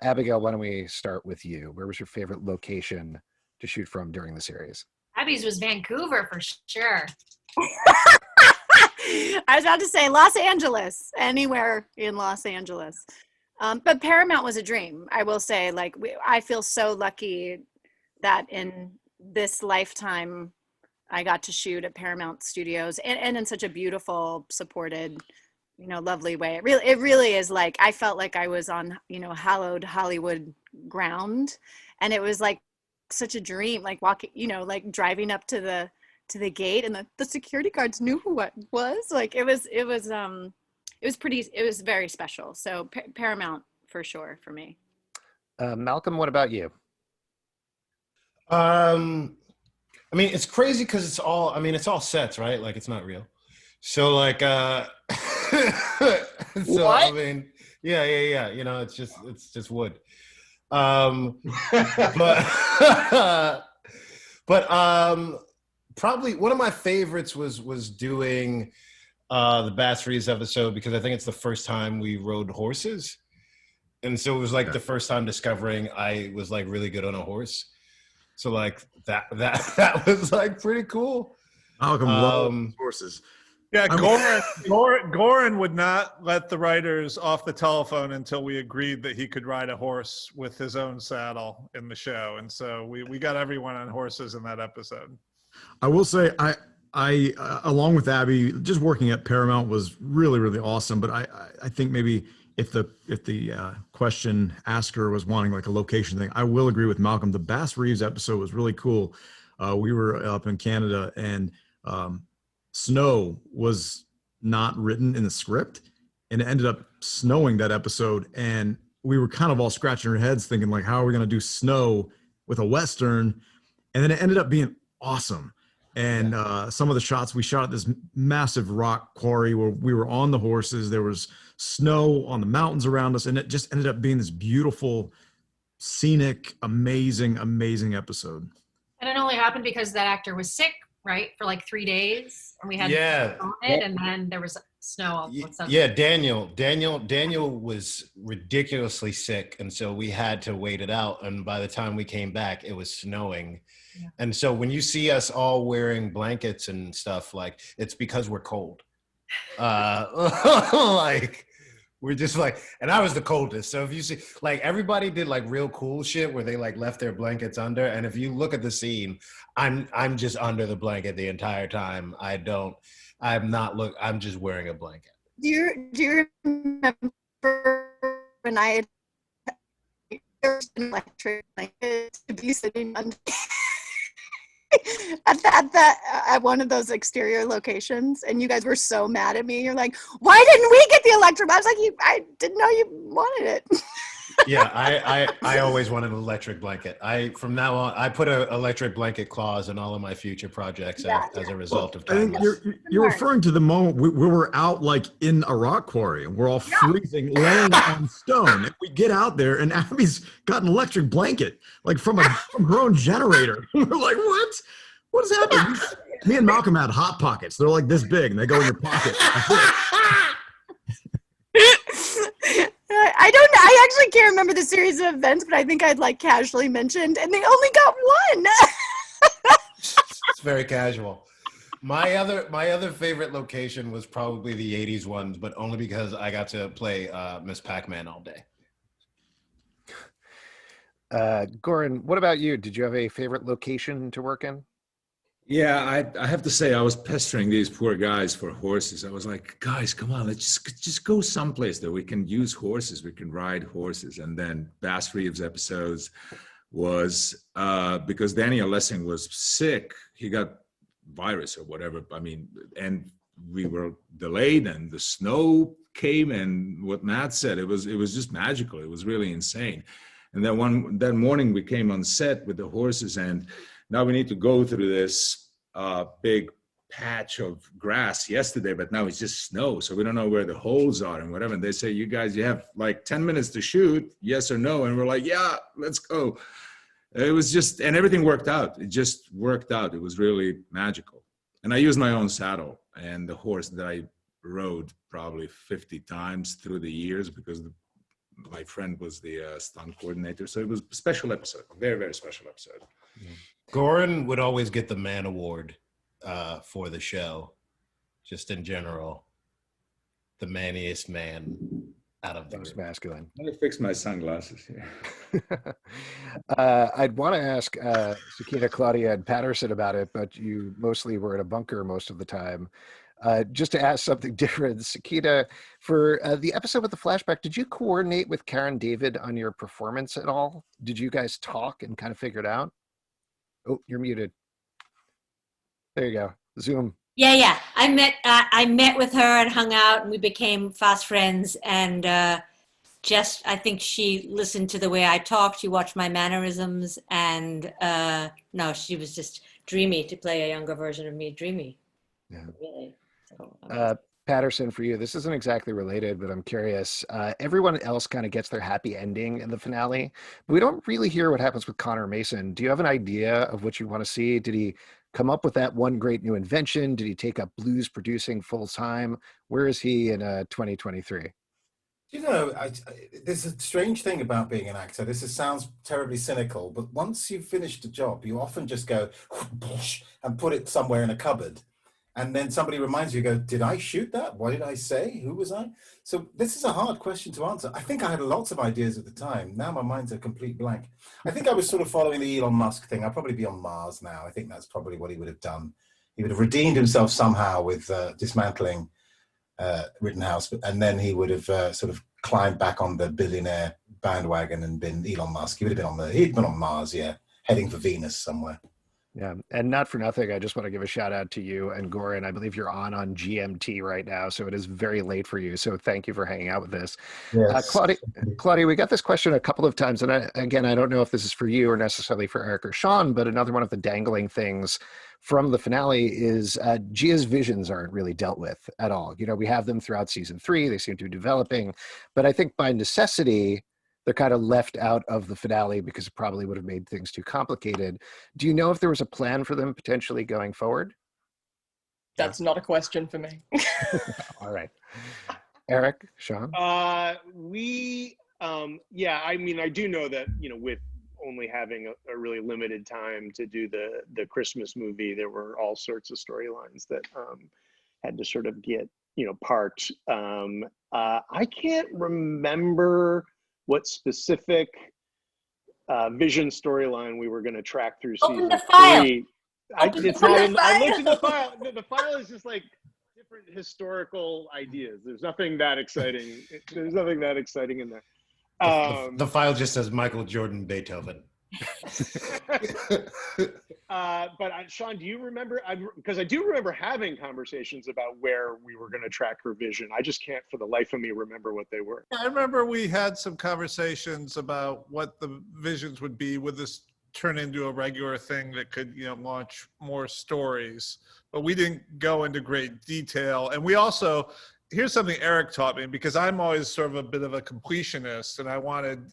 Abigail, why don't we start with you? Where was your favorite location to shoot from during the series? Abby's was Vancouver for sure. I was about to say Los Angeles, anywhere in Los Angeles. But Paramount was a dream. I will say, I feel so lucky that in this lifetime, I got to shoot at Paramount Studios and in such a beautiful, supported, lovely way. It really is I felt like I was on, hallowed Hollywood ground. And it was such a dream, walking, driving up to the gate, and the security guards knew who it was. It was very special. So Paramount for sure for me. Malcolm, what about you? It's crazy because it's all sets, right? It's not real. So so what? Yeah. It's just wood. But probably one of my favorites was doing the Bass Reeves episode, because I think it's the first time we rode horses. And so it was the first time discovering I was really good on a horse. So that was pretty cool. Malcolm loves horses. Yeah, Goran would not let the writers off the telephone until we agreed that he could ride a horse with his own saddle in the show. And so we got everyone on horses in that episode. I will say I along with Abby, just working at Paramount was really, really awesome. But I think maybe if the question asker was wanting a location thing, I will agree with Malcolm. The Bass Reeves episode was really cool. We were up in Canada, and snow was not written in the script, and it ended up snowing that episode. And we were kind of all scratching our heads thinking how are we going to do snow with a Western? And then it ended up being awesome. And some of the shots we shot at this massive rock quarry where we were on the horses, there was snow on the mountains around us, and it just ended up being this beautiful, scenic, amazing episode. And it only happened because that actor was sick, right, for 3 days, and we had to film it, and then there was snow all of a sudden. Yeah, Daniel was ridiculously sick, and so we had to wait it out. And by the time we came back, it was snowing. Yeah. And so when you see us all wearing blankets and stuff, it's because we're cold. We're just and I was the coldest. So if you see, everybody did I'm cool shit where they left their blankets under. And if you look at the scene, I'm just under the blanket the entire time. I'm just wearing a blanket. Do you remember when I had an electric blanket to be sitting under? at one of those exterior locations, and you guys were so mad at me. You're like, "Why didn't we get the electric?" I was like, "I didn't know you wanted it." Yeah, I always wanted an electric blanket. From now on, I put an electric blanket clause in all of my future projects as a result of I think time. you're referring to the moment we were out like in a rock quarry and we're all freezing, laying on stone. And we get out there and Abby's got an electric blanket, like from her own generator. We're like, what? What is happening? Me and Malcolm had hot pockets. They're like this big and they go in your pocket. I don't know. I actually can't remember the series of events, but I think I'd like casually mentioned, and they only got one. It's very casual. My other favorite location was probably the 80s ones, but only because I got to play Miss Pac-Man all day. Goran, what about you? Did you have a favorite location to work in? Yeah, I have to say I was pestering these poor guys for horses. I was like, guys, come on, let's just go someplace that we can use horses, we can ride horses. And then Bass Reeves' episodes was because Daniel Lessing was sick. He got virus or whatever. I mean, and we were delayed, and the snow came, and what Matt said, it was just magical. It was really insane. And then that morning we came on set with the horses, and now we need to go through this big patch of grass yesterday, but now it's just snow. So we don't know where the holes are and whatever. And they say, you guys, you have like 10 minutes to shoot, yes or no. And we're like, yeah, let's go. It was just, and everything worked out. It just worked out. It was really magical. And I used my own saddle and the horse that I rode probably 50 times through the years because my friend was the stunt coordinator. So it was a special episode, a very, very special episode. Yeah. Goran would always get the man award for the show, just in general. The manliest man out of the most masculine. I'm gonna fix my sunglasses here. I'd want to ask Sakina, Claudia, and Patterson about it, but you mostly were in a bunker most of the time. Just to ask something different, Sakina, for the episode with the flashback, did you coordinate with Karen David on your performance at all? Did you guys talk and kind of figure it out? Oh, you're muted. There you go. Zoom. Yeah. I met with her and hung out, and we became fast friends. And I think she listened to the way I talked. She watched my mannerisms, and no, she was just dreamy to play a younger version of me. Dreamy. Yeah. Really. So, Patterson, for you, this isn't exactly related, but I'm curious. Everyone else kind of gets their happy ending in the finale, but we don't really hear what happens with Connor Mason. Do you have an idea of what you want to see? Did he come up with that one great new invention? Did he take up blues producing full time? Where is he in 2023? You know, there's a strange thing about being an actor. Sounds terribly cynical, but once you've finished a job, you often just go and put it somewhere in a cupboard. And then somebody reminds you, did I shoot that? What did I say? Who was I? So this is a hard question to answer. I think I had lots of ideas at the time. Now my mind's a complete blank. I think I was sort of following the Elon Musk thing. I'll probably be on Mars now. I think that's probably what he would have done. He would have redeemed himself somehow with dismantling Rittenhouse, and then he would have sort of climbed back on the billionaire bandwagon and been Elon Musk. He'd been on Mars, yeah, heading for Venus somewhere. Yeah, and not for nothing, I just want to give a shout out to you and Goran. I believe you're on GMT right now, so it is very late for you. So thank you for hanging out with us. Yes. Claudia, we got this question a couple of times, and I don't know if this is for you or necessarily for Eric or Sean, but another one of the dangling things from the finale is Gia's visions aren't really dealt with at all. You know, we have them throughout season 3. They seem to be developing, but I think by necessity, they're kind of left out of the finale because it probably would have made things too complicated. Do you know if there was a plan for them potentially going forward? That's not a question for me. All right. Eric, Sean? I mean, I do know that, with only having a really limited time to do the Christmas movie, there were all sorts of storylines that had to sort of get, parked. I can't remember what specific vision storyline we were going to track through season 3. I looked in the file. The file is just like different historical ideas. There's nothing that exciting. There's nothing that exciting in there. The file just says Michael Jordan Beethoven. But Sean, do you remember? Because I do remember having conversations about where we were going to track her vision. I just can't, for the life of me, remember what they were. I remember we had some conversations about what the visions would be. Would this turn into a regular thing that could, launch more stories? But we didn't go into great detail. And we also, here's something Eric taught me, because I'm always sort of a bit of a completionist, and I wanted,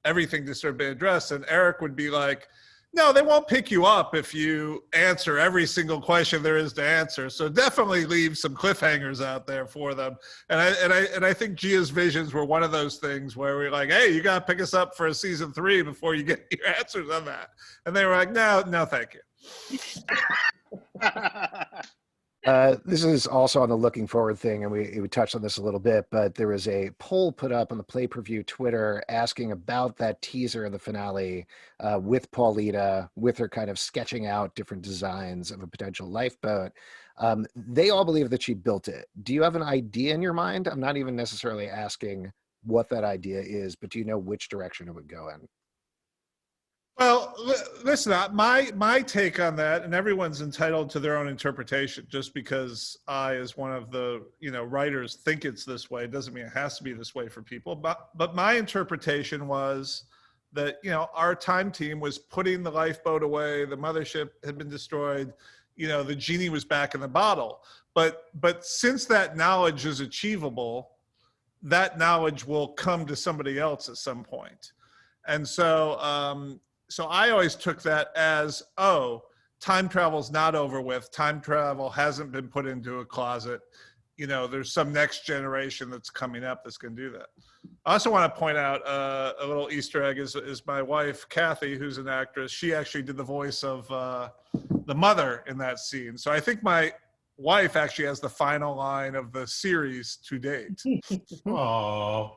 everything to sort of be addressed. And Eric would be like, no, they won't pick you up if you answer every single question there is to answer. So definitely leave some cliffhangers out there for them. And I think Gia's visions were one of those things where we're like, hey, you got to pick us up for a season 3 before you get your answers on that. And they were like, no, thank you. This is also on the looking forward thing, and we touched on this a little bit, but there was a poll put up on the Play Per View Twitter asking about that teaser in the finale with Paulita, with her kind of sketching out different designs of a potential lifeboat. They all believe that she built it. Do you have an idea in your mind? I'm not even necessarily asking what that idea is, but do you know which direction it would go in? Well, listen, my take on that, and everyone's entitled to their own interpretation. Just because I, as one of the writers, think it's this way doesn't mean it has to be this way for people. But my interpretation was that our time team was putting the lifeboat away. The mothership had been destroyed. The genie was back in the bottle. But since that knowledge is achievable, that knowledge will come to somebody else at some point. And so. So I always took that as, time travel's not over with. Time travel hasn't been put into a closet. There's some next generation that's coming up that's going to do that. I also want to point out a little Easter egg is my wife, Kathy, who's an actress. She actually did the voice of the mother in that scene. So I think my wife actually has the final line of the series to date. Aww.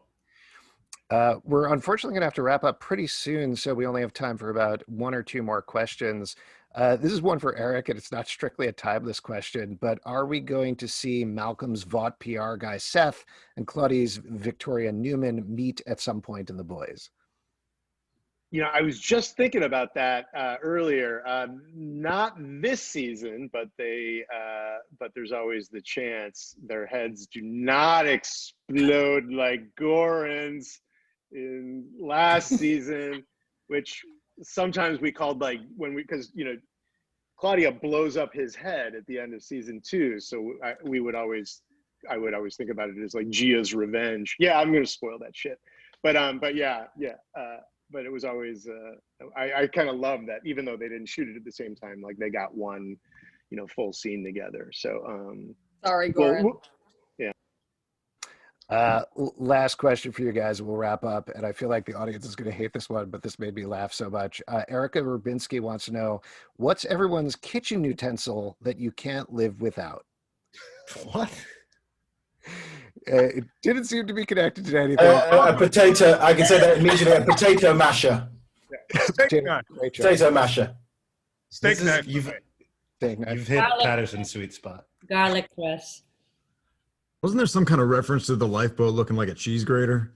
We're unfortunately going to have to wrap up pretty soon, so we only have time for about 1 or 2 more questions. This is one for Eric, and it's not strictly a timeless question, but are we going to see Malcolm's Vought PR guy, Seth, and Claudia's Victoria Newman meet at some point in The Boys? I was just thinking about that earlier. Not this season, but there's always the chance their heads do not explode like Goran's in last season, which sometimes we called because Claudia blows up his head at the end of season 2, so I would always think about it as like Gia's revenge. Yeah, I'm gonna spoil that shit, but yeah. But it was always I kind of love that, even though they didn't shoot it at the same time, like they got one full scene together. So sorry, Goran. Last question for you guys, we'll wrap up, and I feel like the audience is going to hate this one, but this made me laugh so much. Erica Rubinski wants to know, what's everyone's kitchen utensil that you can't live without? What? It didn't seem to be connected to anything. A potato, I can say that immediately, a potato masher. Potato masher. Steak knife. You've hit Garlic. Patterson's sweet spot. Garlic press. Wasn't there some kind of reference to the lifeboat looking like a cheese grater?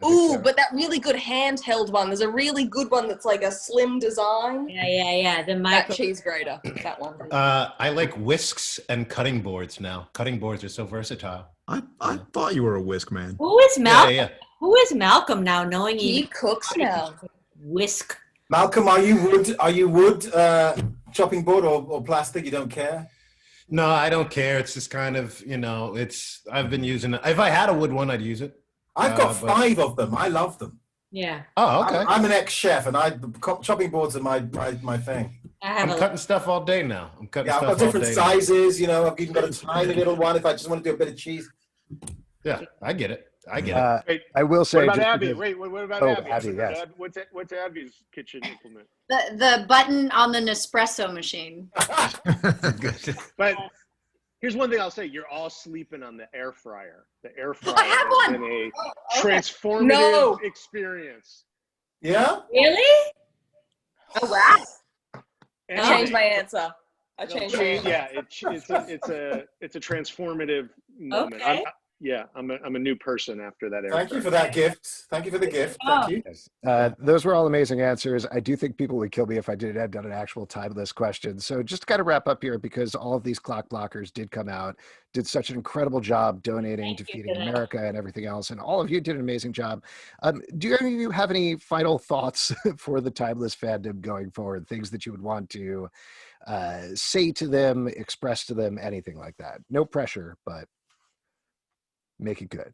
Ooh, but that really good handheld one. There's a really good one that's like a slim design. Yeah. That cheese grater. That one. I like whisks and cutting boards now. Cutting boards are so versatile. I thought you were a whisk man. Who is Malcolm? Yeah. Who is Malcolm now? Knowing he cooks now. Whisk. Malcolm, are you wood chopping board or plastic? You don't care? No, I don't care. It's just kind of, I've been using it. If I had a wood one, I'd use it. I've got 5 of them. I love them. Yeah. Oh, okay. I'm an ex-chef, and chopping boards are my thing. I'm cutting stuff all day now. I've got different sizes. I've even got a tiny little one if I just want to do a bit of cheese. Yeah, I get it. Wait, I will say. What about Abby? What about Abby? Abby, yes. What's Abby's kitchen implement? The button on the Nespresso machine. But here's one thing I'll say: you're all sleeping on the air fryer. The air fryer I have has one. been a transformative experience. Yeah. Really? Oh wow! And I changed my answer. I changed my answer. Yeah, it's a transformative moment. Okay. Yeah, I'm a new person after that. Thank you for that gift. Thank you for the gift. Thank you. Yes. Those were all amazing answers. I do think people would kill me if I didn't have done an actual timeless question. So just to kind of wrap up here, because all of these clock blockers did come out, did such an incredible job donating to Feeding America and everything else, and all of you did an amazing job. Do any of you have any final thoughts for the timeless fandom going forward? Things that you would want to say to them, express to them, anything like that? No pressure, but make it good.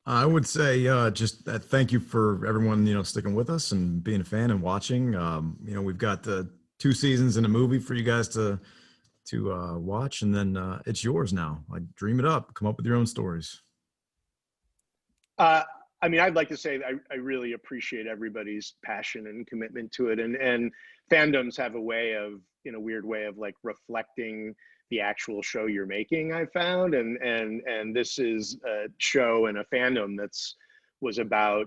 I would say just thank you for everyone, sticking with us and being a fan and watching. We've got 2 seasons and a movie for you guys to watch, and then it's yours now. Like, dream it up, come up with your own stories. I mean, I'd like to say that I really appreciate everybody's passion and commitment to it, and fandoms have a way of, in a weird way, of like reflecting the actual show you're making, I found, and this is a show and a fandom was about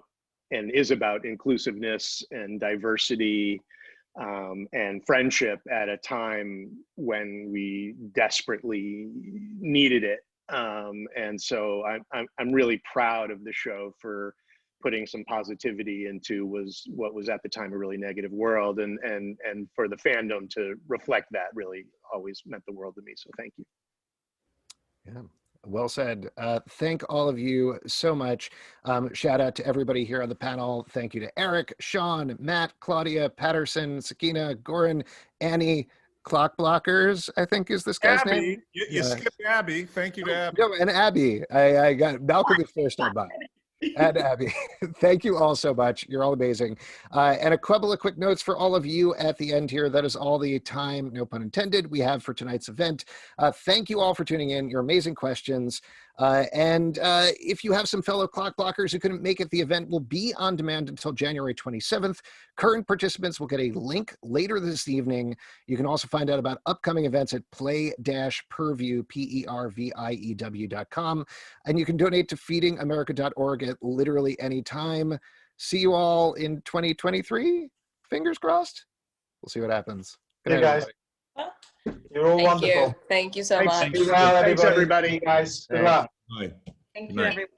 and is about inclusiveness and diversity, and friendship at a time when we desperately needed it. And so I'm really proud of the show for putting some positivity into what was at the time a really negative world, and for the fandom to reflect that really always meant the world to me. So thank you. Yeah, well said. Thank all of you so much. Shout out to everybody here on the panel. Thank you to Eric, Sean, Matt, Claudia, Patterson, Sakina, Goran, Annie, Clockblockers, I think is this guy's name. Abby, you skipped Abby. Thank you to Abby. No, and Abby. I got Malcolm is first on mine. And Abby, thank you all so much. You're all amazing. And a couple of quick notes for all of you at the end here. That is all the time, no pun intended, we have for tonight's event. Thank you all for tuning in. Your amazing questions. And if you have some fellow clock blockers who couldn't make it, the event will be on demand until January 27th. Current participants will get a link later this evening. You can also find out about upcoming events at play-purview, PERVIEW.com. And you can donate to feedingamerica.org at literally any time. See you all in 2023. Fingers crossed. We'll see what happens. Good Hey, night, guys. everybody. You're all Thank wonderful. you. Thank you so Thanks. much. Be well, Thanks, everybody. See you guys. Good Thanks. luck. Thank Good you, night. everyone.